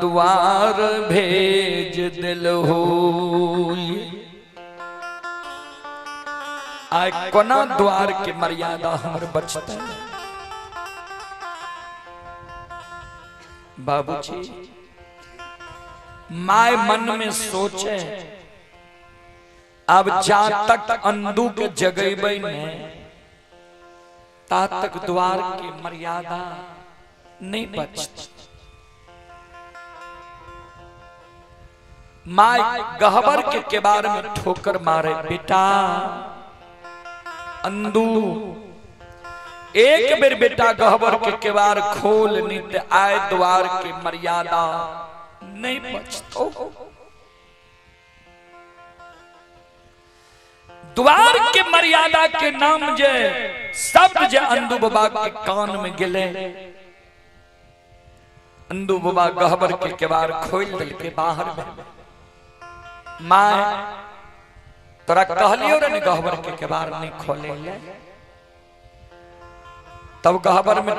द्वार भेज दिल हो, आय कोना द्वार के मर्यादा हमर बचते। बाबूजी माय मन में सोचे, अब जा तक अंधु के जगेबै ने, ता तक द्वार की मर्यादा नहीं बचती। माय गहबर के केबार में ठोकर मारे, बेटा अंधु एक बेर बेटा गहबर के केबार खोल नित, आय द्वार की मर्यादा नहीं बचतो। द्वार के मर्यादा के नाम जे शब्द जे अंधु बाबा के कान में गेले, अंधु बाबा गहबर के केबार खोल दिल के बाहर में। माय तोरा कहलियो रे गहबर के केबार नहीं खोले ले, तब गहबर में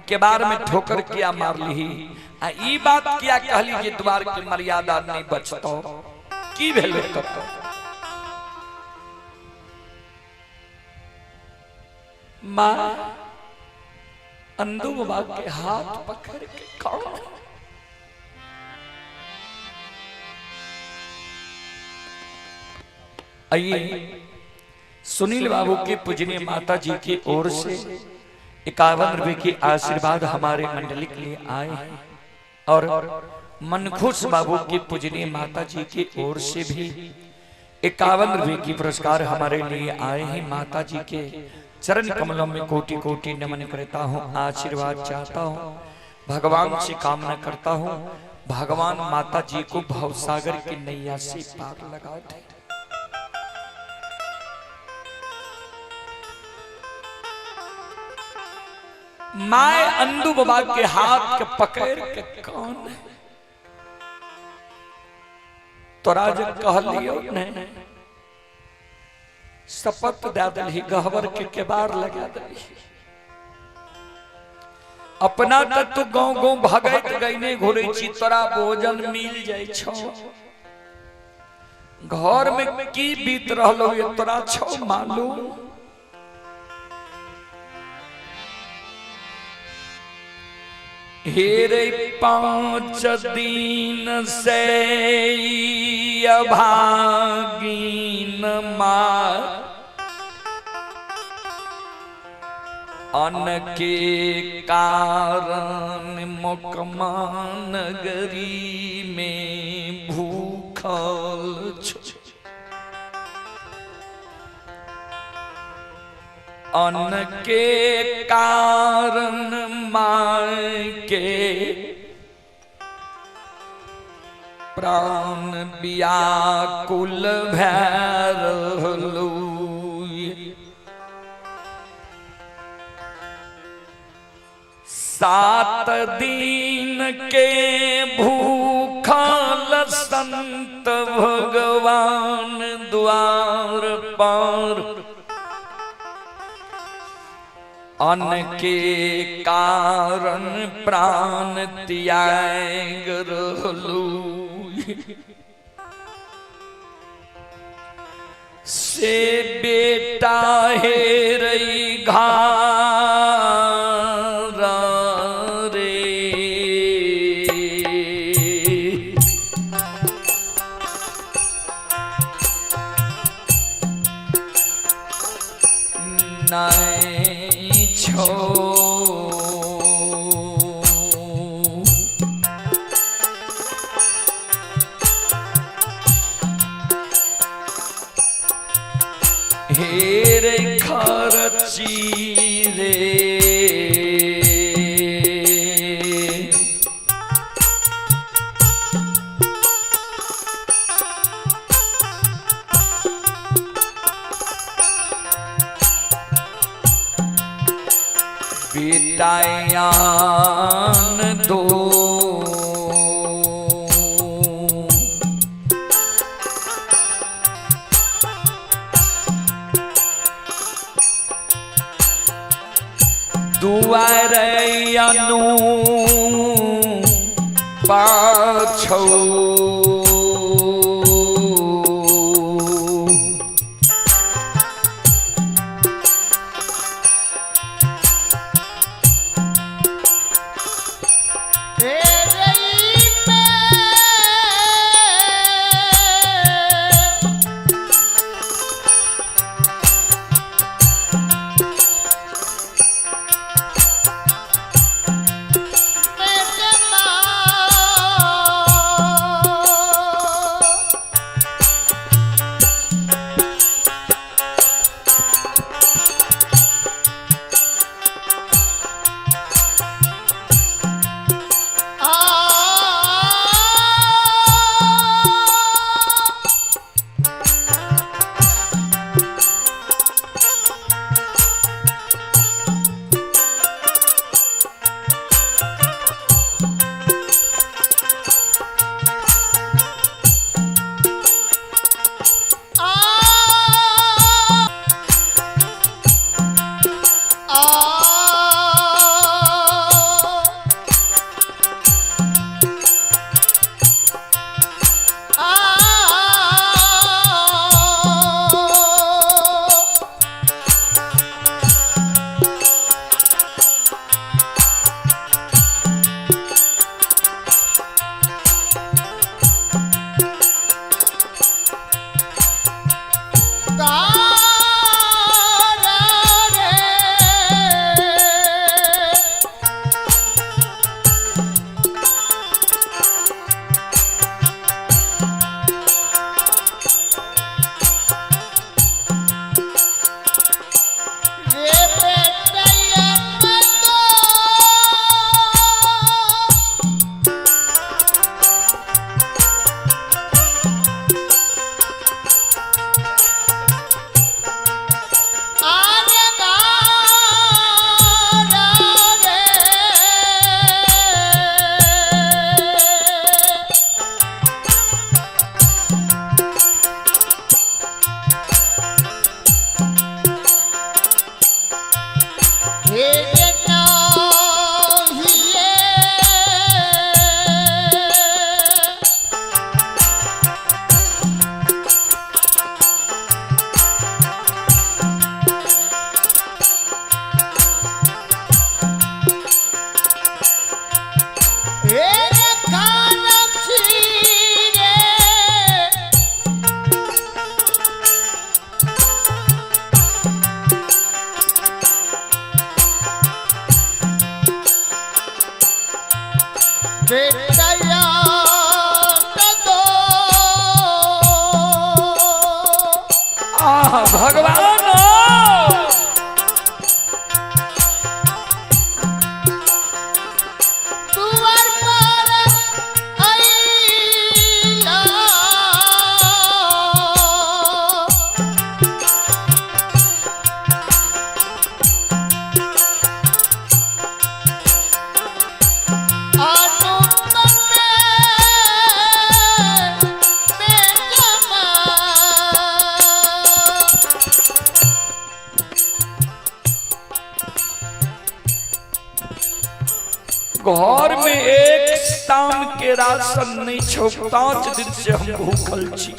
केबार में ठोकर किया मार ली। आ ई बात किया कहली जे द्वार की मर्यादा नहीं बचतो, की भेले तब तो। माँ अंधु बाबा के हाथ पकड़ के कौन आइए सुनील बाबू की पूजनीय माता जी की ओर से 51 रुपए की आशीर्वाद हमारे मंडली के लिए आए हैं, और मनखुश बाबू की पूजनीय माता जी की ओर से भी 51 रुपए की पुरस्कार हमारे लिए आए हैं। माता जी के चरण कमलों में कोटि कोटि नमन करता हूँ, आशीर्वाद चाहता हूँ, भगवान से कामना करता हूँ, भगवान माता जी को भवसागर की नैया से पार लगा दे। माय अंधु बाबा के हाथ के पकड़ के कौन है तोरा जो कहलियो ने, शपथ दे दली, गहबर के केबार लगा दली। अपना तू गाँव गाँव भगत गईने घुरे छी, तोरा भोजन मिल जाय छो। घर में की बीत रहलो ये तोरा छो मालूम। हेरे 5 दिन से अभागीन मार, अन्न के कारण मोकमा नगरी में भूखल छो। अन्न के कारण माय के प्राण व्याकुल भैरलू। 7 दिन के भूखल संत भगवान द्वार पा अन्न के कारण प्राण त्याग रहलू से बेटा हे रई घार रे नहीं छो हेरे खर्ची रे बेटायान दो दुआरैयानु पाछौ भगवान तुवर पर आईला घर में एक शाम के राशन नहीं छो, 5 दिन से हम भूखल छी।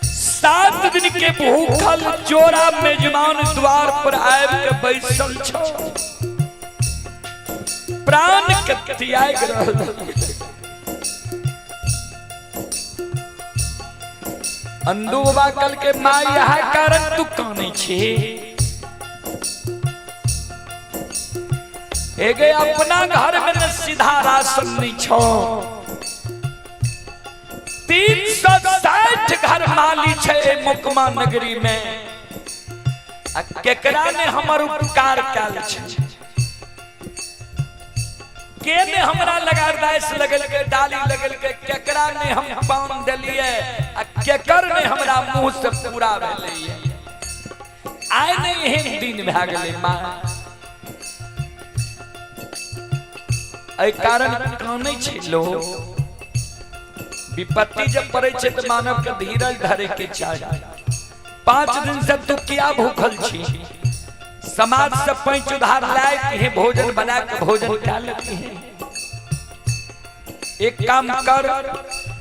7 दिन के भूखल जोरा मेजबान द्वार पर आब के बैसल छो, प्राण के त्याग रहल। अंदू बाबा कल के माँ यह कारण तू काने छे। एगे अपना घर में न सीधा राशन नहीं छो, 360 घर माली छे मुकमा नगरी में। केकरा ने हमर उपकार कैल छे, के ने हमरा लगा दाइस लगल के डाली लगल के, केकरा ने हम पान देलिए आ केकर ने हमरा मुंह से पूरा भेलैए। आइ नहीं एहन दिन भए गेलै माँ, एहि कारण कानै छै लोग। विपत्ति जब पड़े छै तो मानव के धीरज धरे के चाहिए। 5 दिन से तू क्या भूखल छी, समाज से पैंच उधार लाए है, भोजन बना के भोजन खा लेती है। एक काम कर,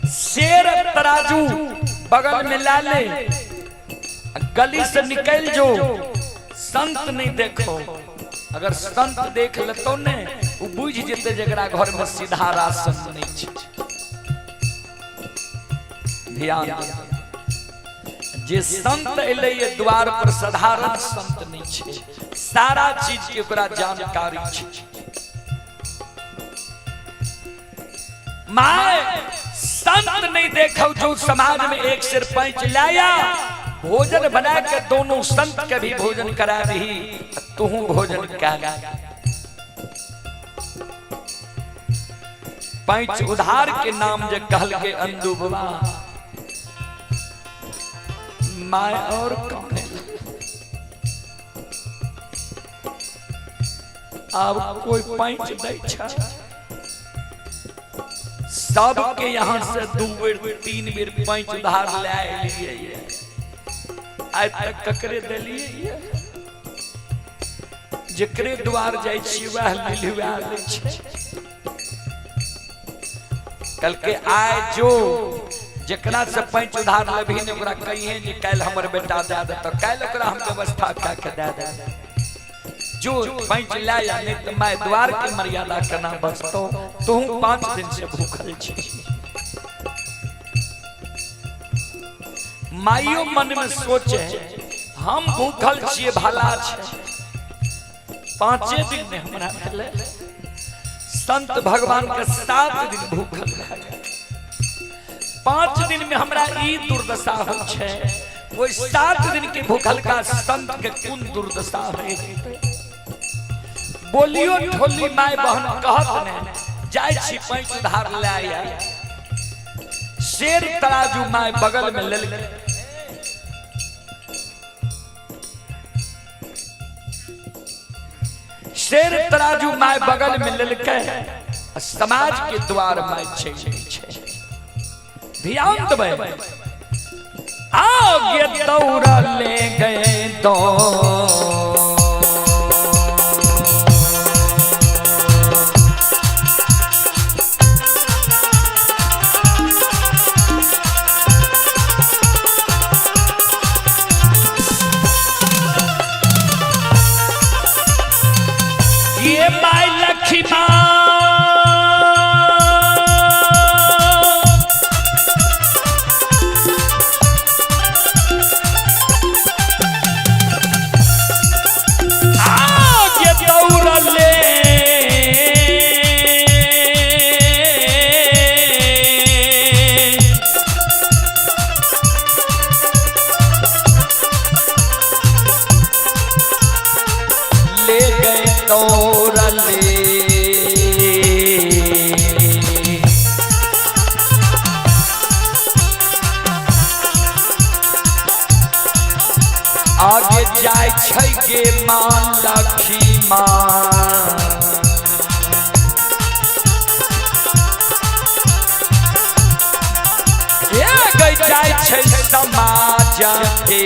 शेर तराजू बगल में ला ले, गली से निकल जो, संत नहीं देखो। अगर संत देख लेतो ने वो बुझ जेते जकरा घर में सीधा राशन नहीं छै। ध्यान जे संत एले ये द्वार पर साधारण संत नहीं छै, सारा चीज के ओकरा जानकारी छै। माय संत नहीं देखो जो समाज में एक सिर पैंच लाया, भोजन बना के दोनों संत के भी भोजन करा दी, तू भोजन करा। पैंच उधार के नाम जे कहल के अंदू बाबा माय और कौन है। अब कोई पैंच नहीं छा, सबके यहाँ से 2 बेर 3 बेर पैंच उधार ले लिए, आज तक ककरे दिलिए। जकरे द्वार जाय छी वह लिलवा लै छै। कल के आय जो जकरा से पैंच उधार लेभी ने ओकरा कहिए जे काल हमर बेटा दे दे, तो काल ओकरा हम व्यवस्था का के दे दे। जो पैंच लाया नहीं तो मैं द्वार की मर्यादा करना बचतो। तू 5 दिन से भूखल छी। माइयो मन में सोचे हम भूखल छिए भला छै, 5 दिन में हमरा भेले। संत भगवान के 7 दिन भूखल रहे, 5 दिन में हमरा ई दुर्दशा हो छै, वो 7 दिन के भूखल का संत के कुन दुर्दशा है। बोलियो ठोली माय बहन कहत ने जाय छी पैंच उधार ले आया। शेर तराजू माय बगल में ले ले, शेर तराजू माय बगल में ललके, समाज के द्वार माय छै। ध्यान दबे, आगे दौड़ा ले गए तो ये माय लक्ष्मी आगे जाय छै गे मां लक्ष्मी मां, आगे जाय छै समाज के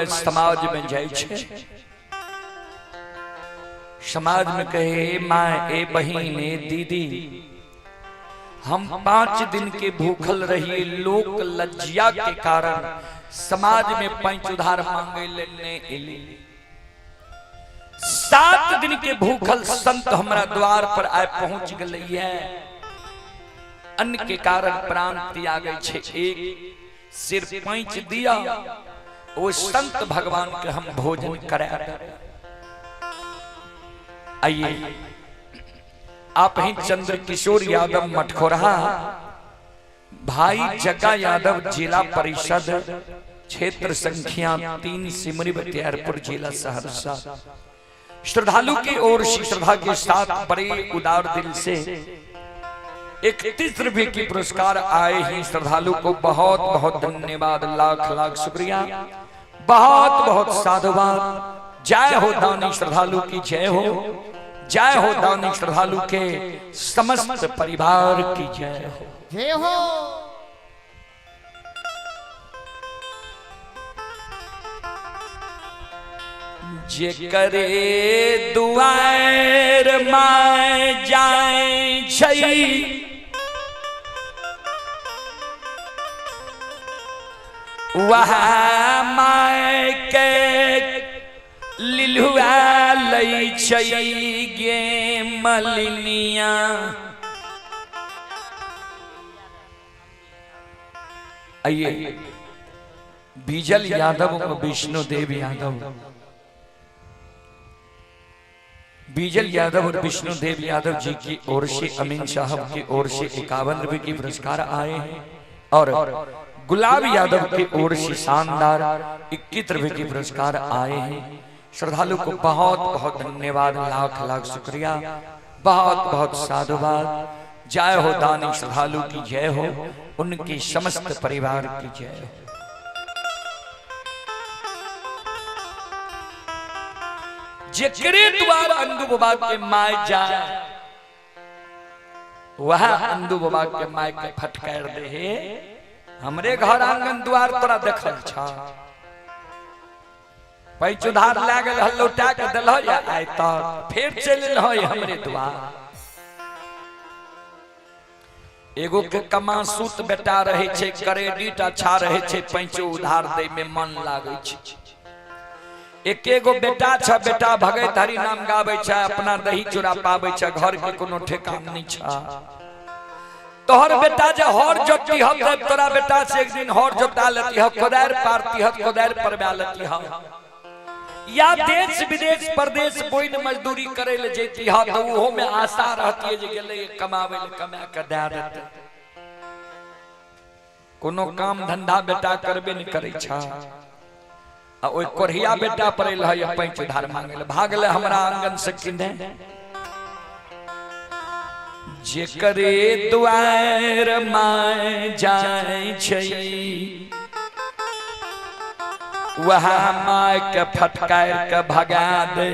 माय समाज में जाय छे, समाज में कहे माय ए बहिन ए दीदी हम 5 दिन के भूखल रहिए, लोक लज्जा के कारण समाज में 5 उधार मांगे लेने एली। 7 दिन के भूखल संत हमारा द्वार पर आए पहुंच गए है, अन्न के कारण प्राण त्यागे छे। एक सिर 5 दिया वो संत भगवान के हम भोजन कराए। आइए आप ही चंद्र किशोर यादव मटखोरा, भाई जग्गा यादव, जिला परिषद क्षेत्र संख्या 3 सिमरी बख्तियारपुर, जिला सहरसा। श्रद्धालु की ओर से श्रद्धा के साथ बड़े उदार दिल से 31 रुपए की पुरस्कार आए हैं। श्रद्धालु को बहुत बहुत धन्यवाद, लाख लाख शुक्रिया, बहुत बहुत साधुवाद। जय हो दानी श्रद्धालु की जय हो, जय हो दानी श्रद्धालु के समस्त परिवार की जय हो, जय हो। जे करे दुआर माय जाय छई, वह माय के लिलुआ लई छई गे मलिनिया। आइए बीजल यादव और विष्णुदेव यादव, बीजल यादव और विष्णुदेव यादव जी की ओर से अमीन साहब की ओर से 51 रुपए की पुरस्कार आए हैं और गुलाब यादव की ओर से शानदार 21 रुपए की पुरस्कार आए हैं। श्रद्धालु को बहुत बहुत धन्यवाद, लाख लाख शुक्रिया, बहुत बहुत साधुवाद। जय हो दानी श्रद्धालु की जय हो, उनके समस्त परिवार की जय हो। जेकरे द्वारा अंदू बाबा के माय जाए, वह अंदू बाबा के माय के फटकार दे। हमरे घर आंगन द्वार तोरा देखल छा, 5 उधार लागल लौटा के दल या आय तक फिर चल हमरे द्वार। एगो के कमासूत बेटा रहे छे, क्रेडिट अच्छा रहे छे, 5 उधार दे में मन लागे छे। एकेगो बेटा छ, बेटा भगत हरि नाम गावे छ, अपना दही चूड़ा पावे छ, घर के कोनो ठेकान नहीं छ। तोहर बेटा जे हर जोती हम तोरा बेटा से एक दिन हर जोता लेती ह, कोदार पारती ह, कोदार परवा लेती ह, या देश विदेश परदेश कोई न मजदूरी करे ले जेती ह, तो वो में आशा रहती है जे गेले कमावे ले, कमा के दे देते। कोनो काम धंधा बेटा करबे न करे छ, आ ओइ कोरिया बेटा पड़ेल है 5 उधार मांगे भागले हमरा आंगन से किने। जेकरे दुआर माय जाय छई, वह माय के फटकार के भगा दे।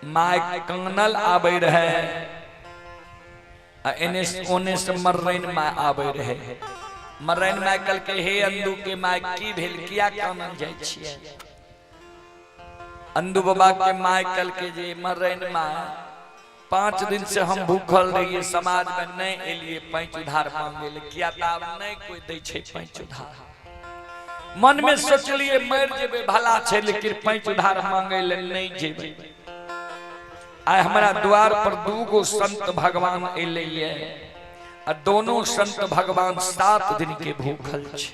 माय कानल आवे रहे, एने ओने से मर्रैन माय आवे रहे। मर्रैन माय कल के हे अंदू के माय की भेल, किया कानल जाय छियै। अंदू बाबा के माय कल के जे मर्रैन माय 5 दिन से हम भूखल रहिए, समाज में नहीं एलिए 5 उधार मांगे ले, किया ताब नहीं कोई दै छै 5 उधार। मन में सोचलिए मर जेबे भला छे, लेकिन 5 उधार मांगे ले नहीं जेबे। आय हमारा द्वार पर 2 गो संत भगवान एलिए, और दोनों संत भगवान 7 दिन के भूखल छे,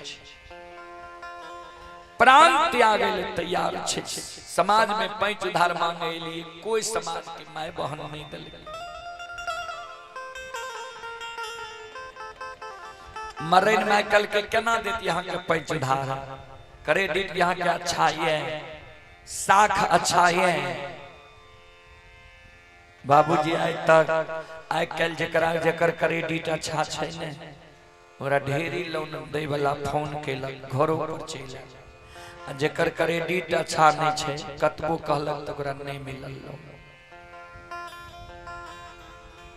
प्राण त्यागे ले तैयार छे। समाज में 5 उधार मांगे लिए कोई समाज की माय बहन नहीं दल। मर्रैन माय कल के केना देती यहाँ के 5 उधार, क्रेडिट यहाँ के अच्छा है, साख अच्छा है। बाबूजी आय तक आय कल जकरा जकर क्रेडिट अच्छा छै ने, ओरा ढेरी लोन दे वाला फोन केलक, घरों पर चल आयल। आ जकर क्रेडिट अच्छा नहीं छै, कतबो कहलक त ओकरा नहीं मिलल लोन।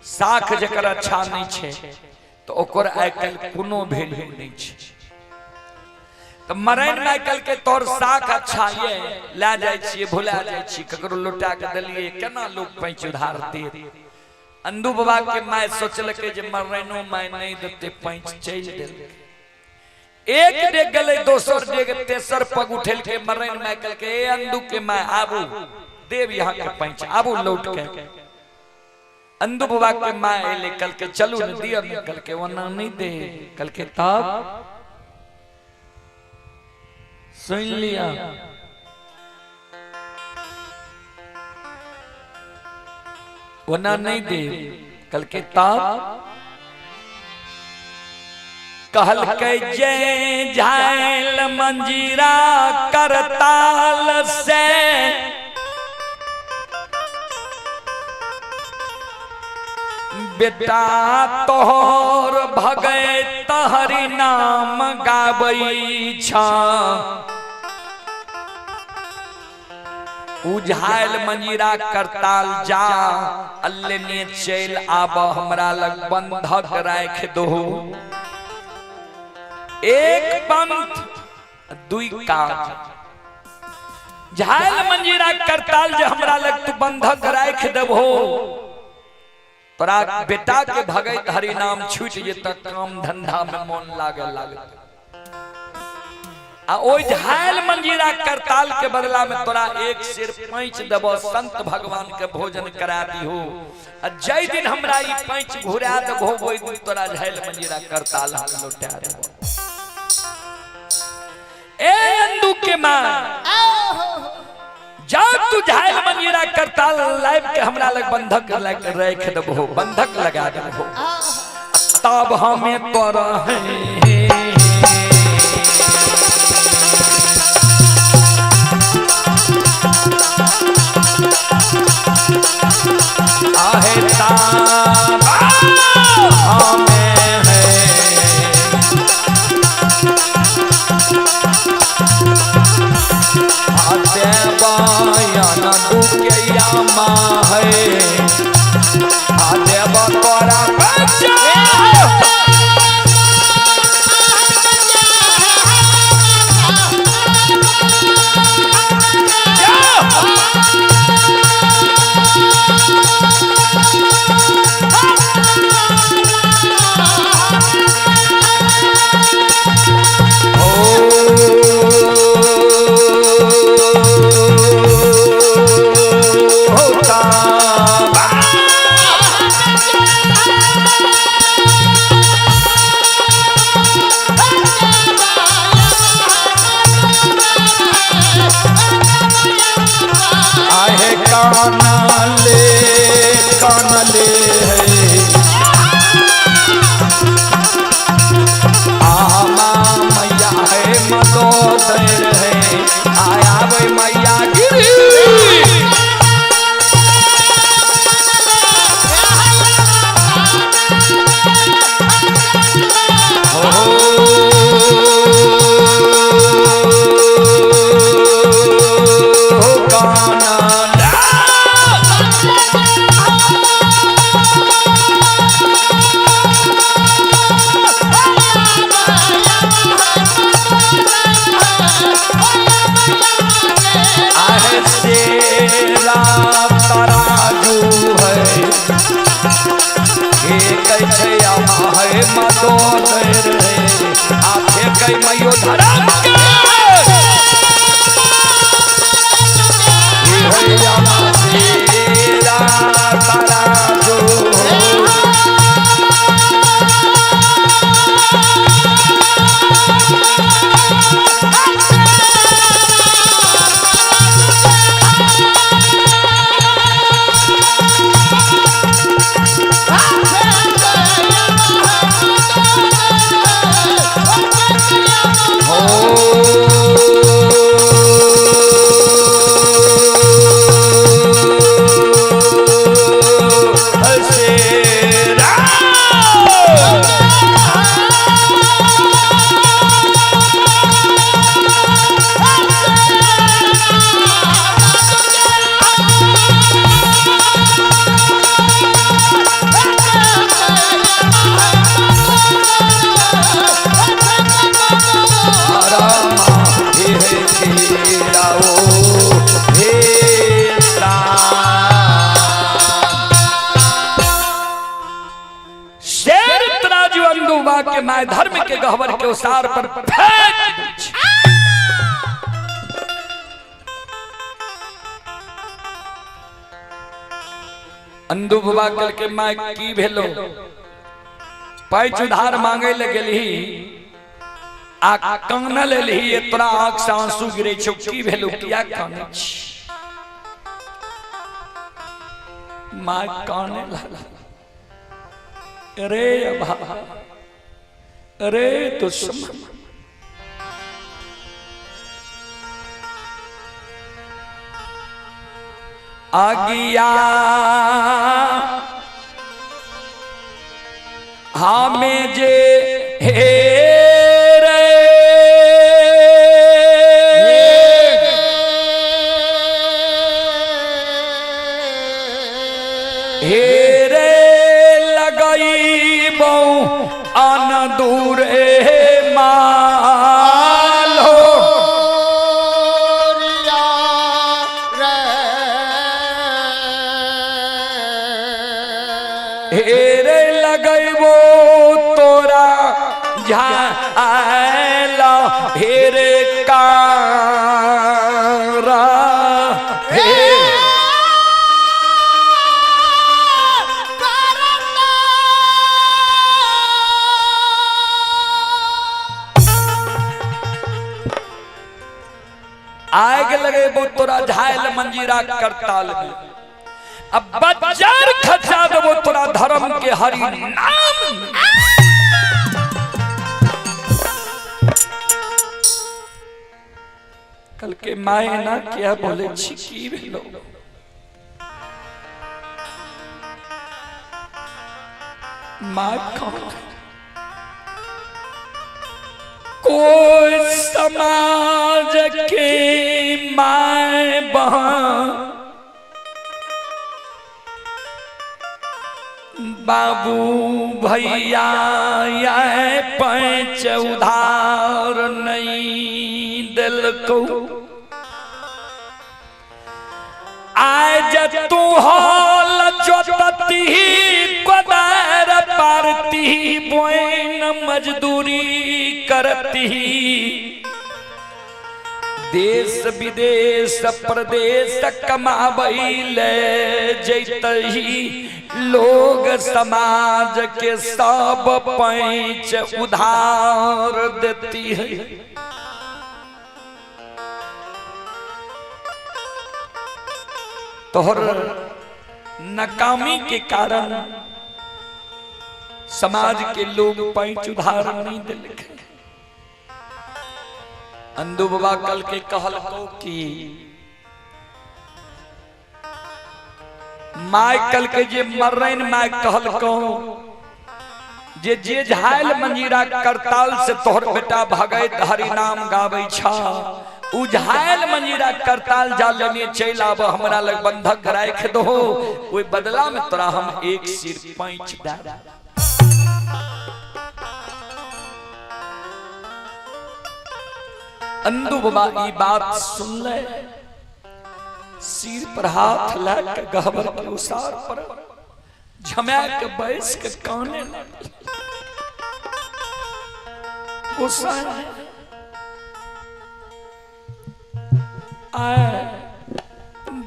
साख जकर अच्छा नहीं छै तो ओकर आय कल कोनो वैल्यू नहीं छै। तो मरैन माइकल के तोर साख अच्छा ये ला जाय छी भुला जाय छी ककरो लुटा के दलिए केना लोग पैंच उधार दे। अंदू बाबा के माय सोचलके जे मरैनो माय नहीं देते पैंच चल देल। एक डेग गले दोसर डेग तेसर पग उठेल के मरैन माइकल के ए अंदू के माय आबू देव यहाँ के पैंच आबू लौट के। अंदू बाबा के माय ले कल के चलू न दिया कल के वना नहीं दे कल के तब सुन लिया वना नहीं दे कल के ताप कहल के जय झायल मंजीरा करताल से बेटा तोहर भगै तहरी नाम गाबै छा। उझायल मंजीरा करताल जा अल्ले ने चल आब हमरा लग बंधक राख दो। एक पंथ दुई काज झायल मंजीरा करताल जे हमरा लग तू बंधक राख देबो तोरा बेटा के भगत हरि नाम छूट जेता काम धंधा में मन लागे लागत। आ ओइ झायल मंजीरा करताल के बदला में तोरा एक सिर पैंच देबो संत भगवान के भोजन करा दिहो। आ जय दिन हमरा ई पैंच घुरा देबो ओइ दिन तोरा झायल मंजीरा करताल हम लौटा देबो। ए अंदू के मां जा तू झायल मंजीरा करताल लाइव के हमरा लग बंधक राख देबो बंधक लगा देबो तब हमें तोरा है आहे ताबा हमें है आते बयाना दुखिया माँ है आते बतौरा बच्चा कानले है आमा मैया है मदोदर है आया भाई मैया गिरी मयो धर्म Oh माय धर्म के गहवर के उसार पर फेंक दै छै। अंधु बाबा कल के माय की भेलो, पैच उधार मांगे ले गेली आ कान लेली, तोरा आंख से आंसू गिरे छौ, की भेलो, किया काने छी? माय काने लगा, अरे अभा, अरे दुश्मन, आगिया हमें जे हेरे हेरे लगई बहु अन दूर मालो हेरे लगैबो तोरा झाला हेरे कारा हे आग लगैबो तोरा झायल मंजीरा करताल में, अब बजार खचा देबो तोरा धर्म के हरि नाम। कल के माए ना क्या बोले छी, की भेलो, माँ कौन, कोई समाज के माए बहन बाबू भैया पैंच उधार नहीं दिलको, आज तू हल जोतती कोदार पारती बोइन मजदूरी करती, देश विदेश प्रदेश कमाबैले जैतही लोग समाज के सब पैंच उधार देती है। तोहर नाकामी के कारण समाज के लोग पैंच उधार नहीं दिले। अंधु बाबा कल के कहल को कि माय कल के जे मर रहे माय कहल को जे जे झायल मंजीरा करताल से तोहर बेटा भगैत हरि नाम गाबै छा, उ झायल मंजीरा करताल जा लेने चल आब, हमरा लग बंधक राख दो, ओइ बदला में तोरा हम एक सिर पैंच दे। अंधु बाबा ई बात सुन ले, सिर पर हाथ लाके गहवर के उसार पर झमा के बैस के काने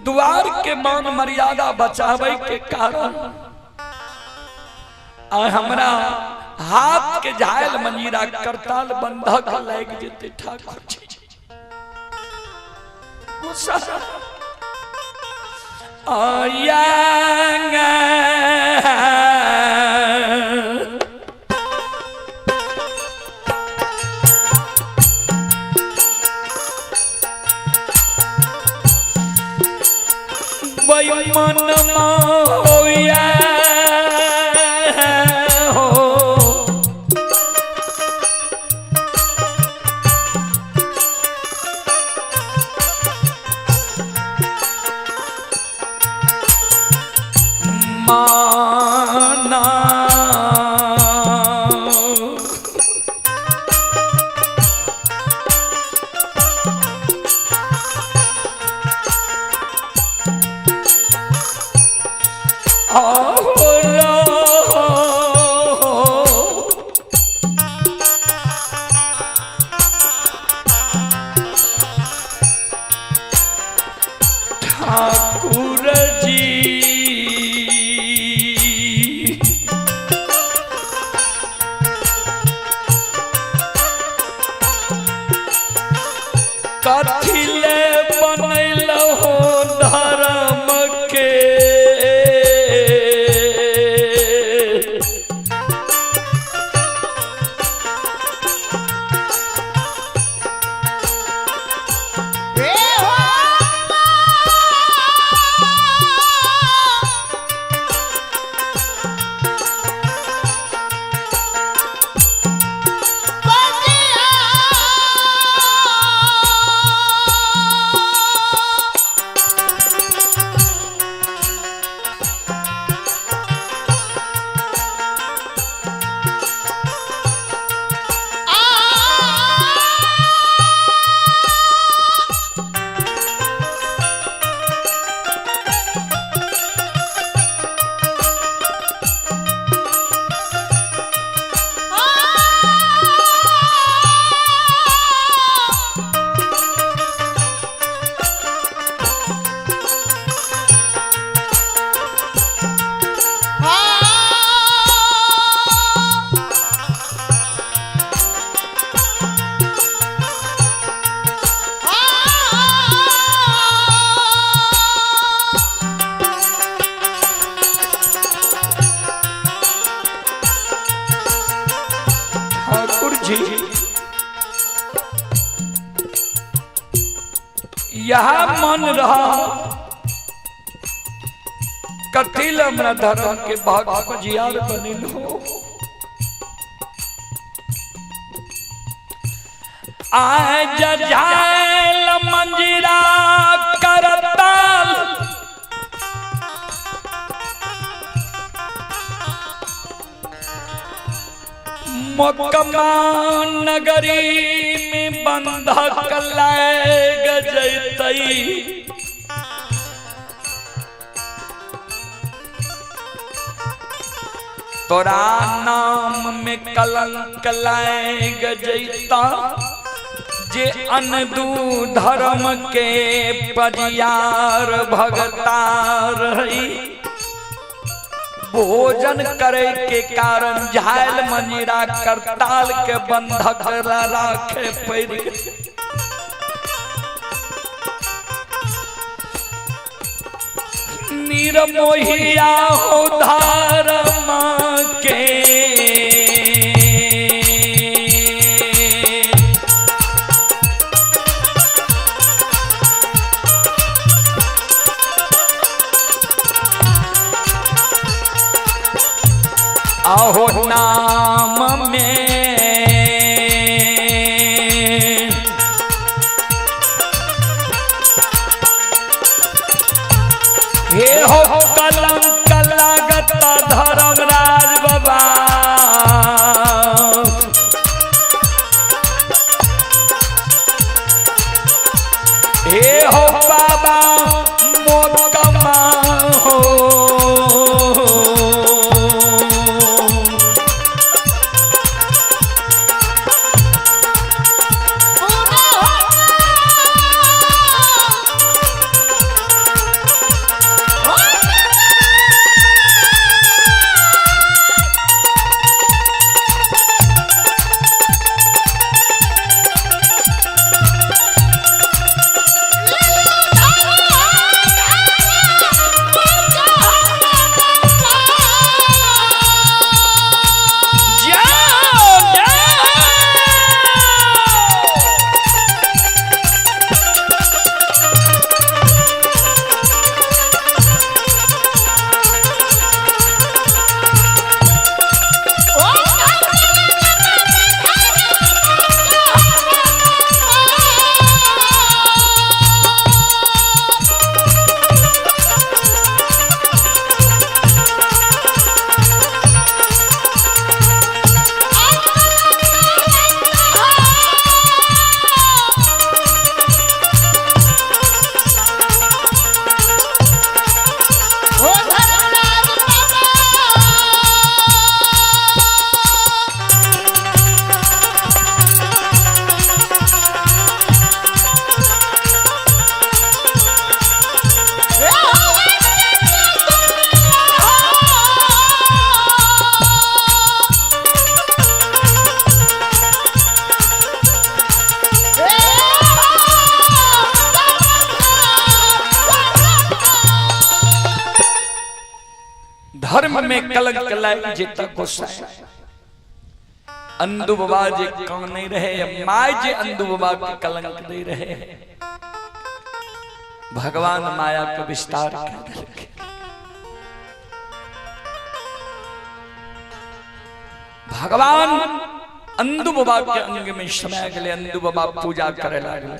द्वार के मान मर्यादा बचावे के कारण हमरा हाथ के झायल मंजीरा करताल बंधक लग जेते ठाकुर जी। आया मन मोया हो माना Oh ठाकुर जी कथिले बनैल हो धर्म के हे हो ठाकुर जी यहाँ मन रहा कथिल हमरा धर्म के भाग जियार बनिल हो आज जायल मंजिरा करताल मोकमा नगरी में बंधक लाग जैतई तोरा नाम में कलंक लाग जैता जे अनदू धर्म के पजियार भगतार रही भोजन करे के कारण झायल मंजीरा करताल के बंधक राखे पैर निर्मोहिया हो धर्म के आहो नाम में हे हो कलंक लागत धर्मराज बाबा हे हो बाबा मोकमा हो धर्म में कलंक लाई जेता गोसाई अंधु बाबा जे कान नहीं रहे माय जे अंधु बाबा के कलंक दे रहे भगवान माया के विस्तार कर देलके। भगवान अंधु बाबा के अंग में समय गए अंधु बाबा पूजा करे लागले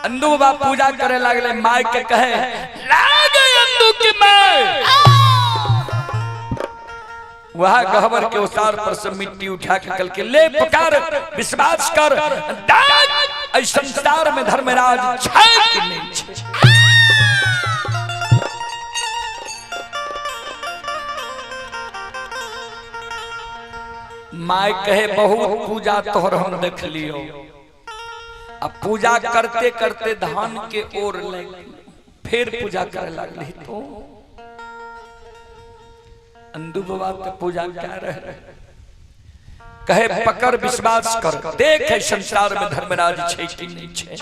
अंधु बाबा पूजा करे लागले माय के कहे लागे अंधु की माय वह गहवर के उसार पर से मिट्टी उठा के कल के ले पुकार विश्वास कर इस संसार में धर्मराज छै कि नहीं छै। माय कहे बहुत पूजा तोहर हम देख लियो अब पूजा करते करते धान के ओर लग फिर पूजा करे लगली तो अंधु बाबा के पूजा क्या रहे कहे पकड़ विश्वास कर देख संसार में धर्मराज छै कि नहीं छै।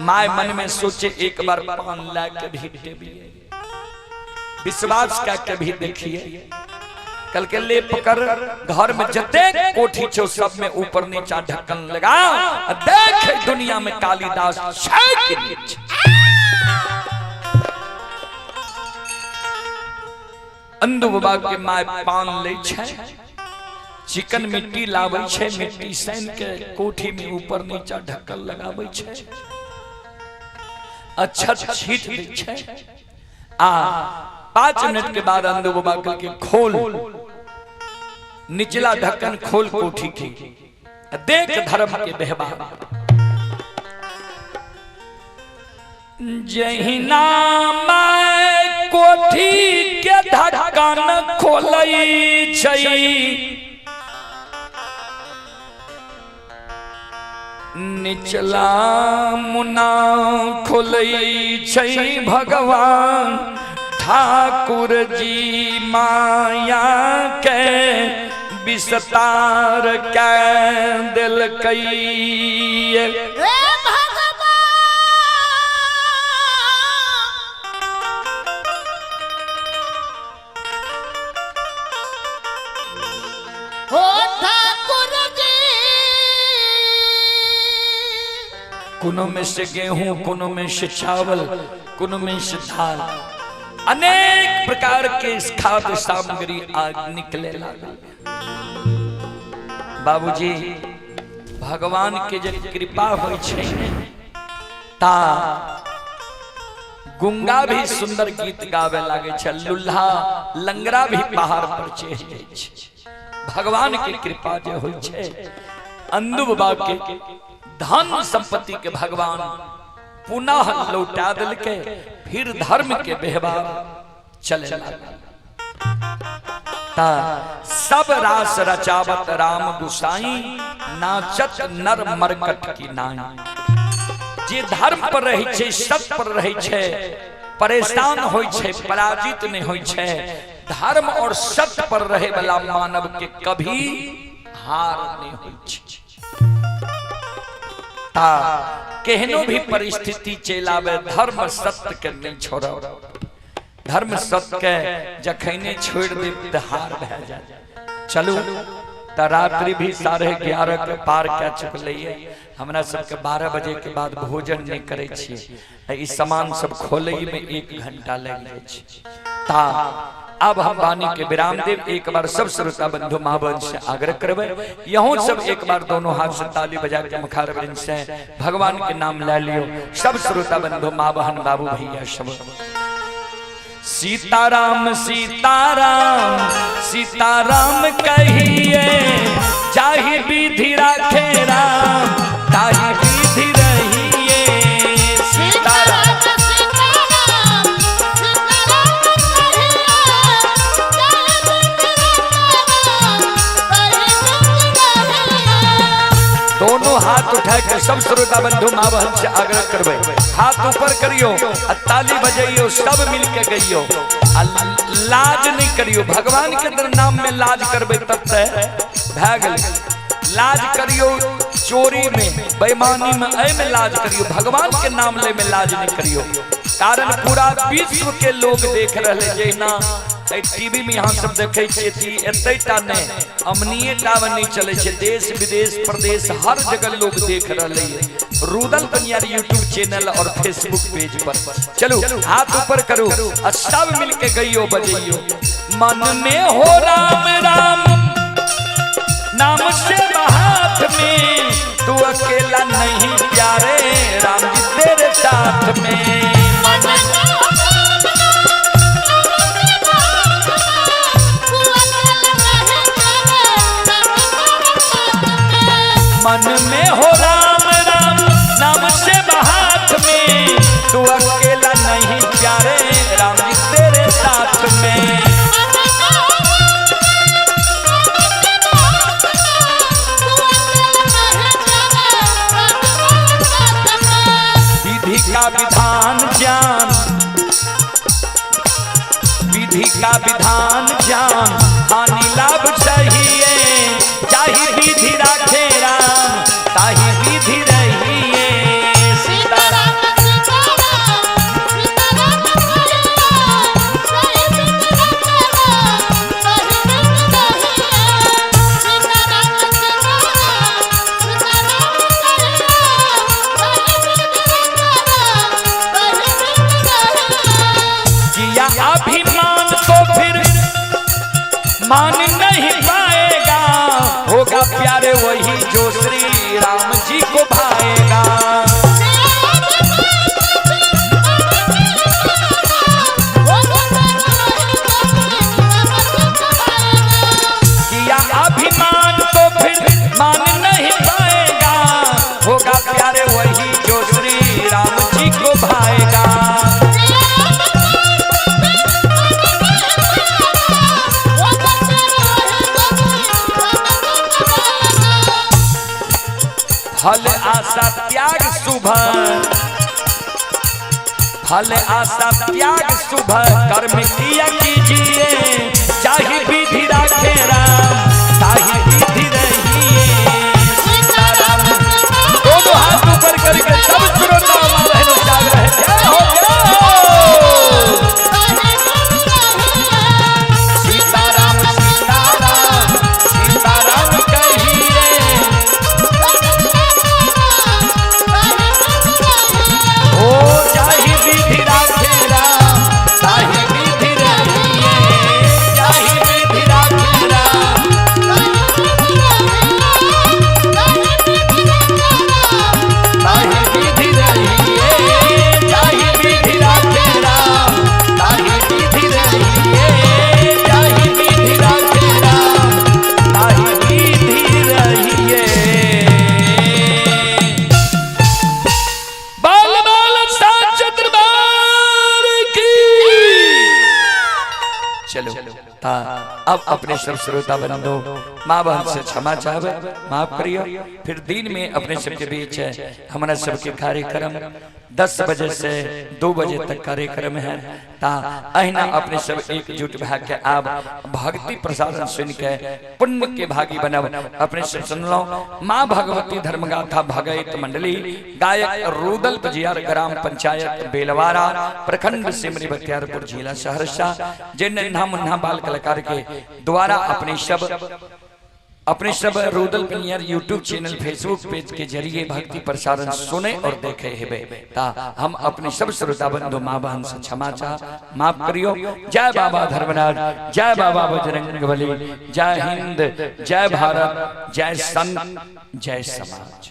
माय मन में सोचे एक बार पान ला के भी देविए विश्वास का के भी देखिए कल के ले पकड़ घर में जते कोठी छो सब में ऊपर नीचा ढक्कन लगा देख दुनिया में कालिदास छै कि नहीं छै। अंधु बाबा के माय पान ले छै चिकन मिट्टी लावे छै मिट्टी सान के कोठी में ऊपर नीचा ढक्कन लगावे छै अच्छा छीट दे छै आ 5 मिनट के बाद अंधु बाबा के खोल निचला ढक्कन खोल कोठी की देख धर्म के व्यवहार जहिना माय कोठी के ढक्कन खोलई छै निचला मुना खोलई छै भगवान ठाकुर जी माया के विस्तार कै देलकै कुनो में से गेहूं कुनो में से चावल कुनो में से दाल अनेक प्रकार के खाद्य सामग्री आज निकले लगे। बाबूजी भगवान के जब कृपा हो ता गुंगा भी सुंदर गीत गावे लगे छै लुल्हा लंगरा भी पहाड़ पर चढ़ जाय छै। भगवान के कृपा जे होय छै अंधु बाबा के धन संपत्ति के भगवान पुनः लौटा दिल के फिर धर्म के व्यवहार चले लगा। सब रास रचावत राम गुसाई नाचत नर मरकट की नाई जे धर्म पर रही छे सत्य पर रही छे परेशान होय छे पराजित नहीं होय छे धर्म और सत्य पर रहे वाला मानव के कभी हार नहीं होय छे। केहनो भी परिस्थिति चलावे धर्म सत्य के नहीं छोड़ो धर्म सत्य के जखने छोड़ दे तो हार भे जाए। चलू तो रात्रि भी 11:30 के पार क्या चुकलिए हमरा सबके 12 बजे के बाद भोजन नहीं करे छिए इस सामान सब खोले में 1 घंटा लग जाए ता अब हम वाणी के विराम देव एक बार सब श्रोता बंधु महाबन से आग्रह करबे यहों सब एक बार दोनों हाथ से ताली बजा के मुखार वृंद से भगवान के नाम ले लियो सब श्रोता बंधु मां बहन बाबू भैया सब सीताराम सीताराम सीताराम कहिए चाहे विधि राखे राम ताहि विधि रहिए सीताराम दोनों हाथ उठा के सब श्रोता बंधु मां बहन से आग्रह करबे हाथ ऊपर करियो ताली बजाइयो सब मिल के गइयो लाज नहीं करियो भगवान के नाम में लाज करबे तब भै गेलै लाज करियो चोरी में बेईमानी में ऐ में लाज करियो भगवान के नाम ले में लाज नहीं करियो कारण पूरा विश्व के लोग देख रहे जहिना टीवी में यहाँ सब देखे एतटा नहीं अमनीय टावर नहीं चले छे, देश विदेश प्रदेश हर जगह लोग देख रहे हैं रुदल बनियार यूट्यूब चैनल और फेसबुक पेज पर। चलो हाथ ऊपर करो और सब मिलके गइयो बजइयो। मन में हो राम राम नाम से हाथ में, तू अकेला नहीं प्यारे राम जी तेरे साथ में। मन में हो राम राम नाम से हाथ में, तू अकेला नहीं प्यारे राम जी तेरे साथ में। विधि का विधान जान, विधि का विधान जान, हानि लाभ चाहिए, चाहे विधि राखे राम ताही विधि रहिए। सीताराम किया अभिमान तो फिर मान नहीं पाएगा, होगा प्यारे वही जो श्री राम जी को भाएगा। किया अभिमान तो फिर मान नहीं पाएगा, होगा प्यारे वही जो श्री राम जी को भाएगा। फल आशा त्याग सुबह, फल आशा त्याग सुबह, कर्म किया कीजिए, चाहे विधि राखे राम ताही विधि रहिए। सीताराम दोनों हाथ ऊपर करके सब श्रोता मालहन जाग रहे। जय हो सीताराम सीताराम सीताराम कहिए, ओ चाहे विधि राखे राम ताही विधि रहिए, चाहे विधि राखे राम ताही विधि रहिए, चाहे विधि राखे राम ताही विधि रहिए, चाहे विधि राखे राम ताही विधि रहिए। बाल बाल सात चतुर्बार की। चलो अब अपने सब श्रोता बंधु माँ बहन से क्षमा चाहे माफ करियो। फिर दिन में अपने सबके बीच हमारा सबके कार्यक्रम 10 बजे से 2 बजे तक कार्यक्रम है। ता अहिना अपने सब एकजुट भाग के आप भक्ति प्रसारण सुन के पुण्य के भागी बनब। अपने सब सुन लो माँ भगवती धर्मगाथा भगत मंडली गायक रुदल बजियार ग्राम पंचायत बेलवारा प्रखंड सिमरी बख्तियारपुर जिला सहरसा जिन नन्हा मुन्हा बाल कलाकार के द्वारा अपने सब Rudal Baniyar YouTube channel Facebook page के जरिए भक्ति प्रसारण सुने और देखे हेबे। ता हम अपने सब श्रोता बंधु माँ बहन से क्षमा चाह माफ करियो। जय बाबा धर्मराज, जय बाबा बजरंगबली, जय हिंद, जय भारत, जय संत, जय समाज।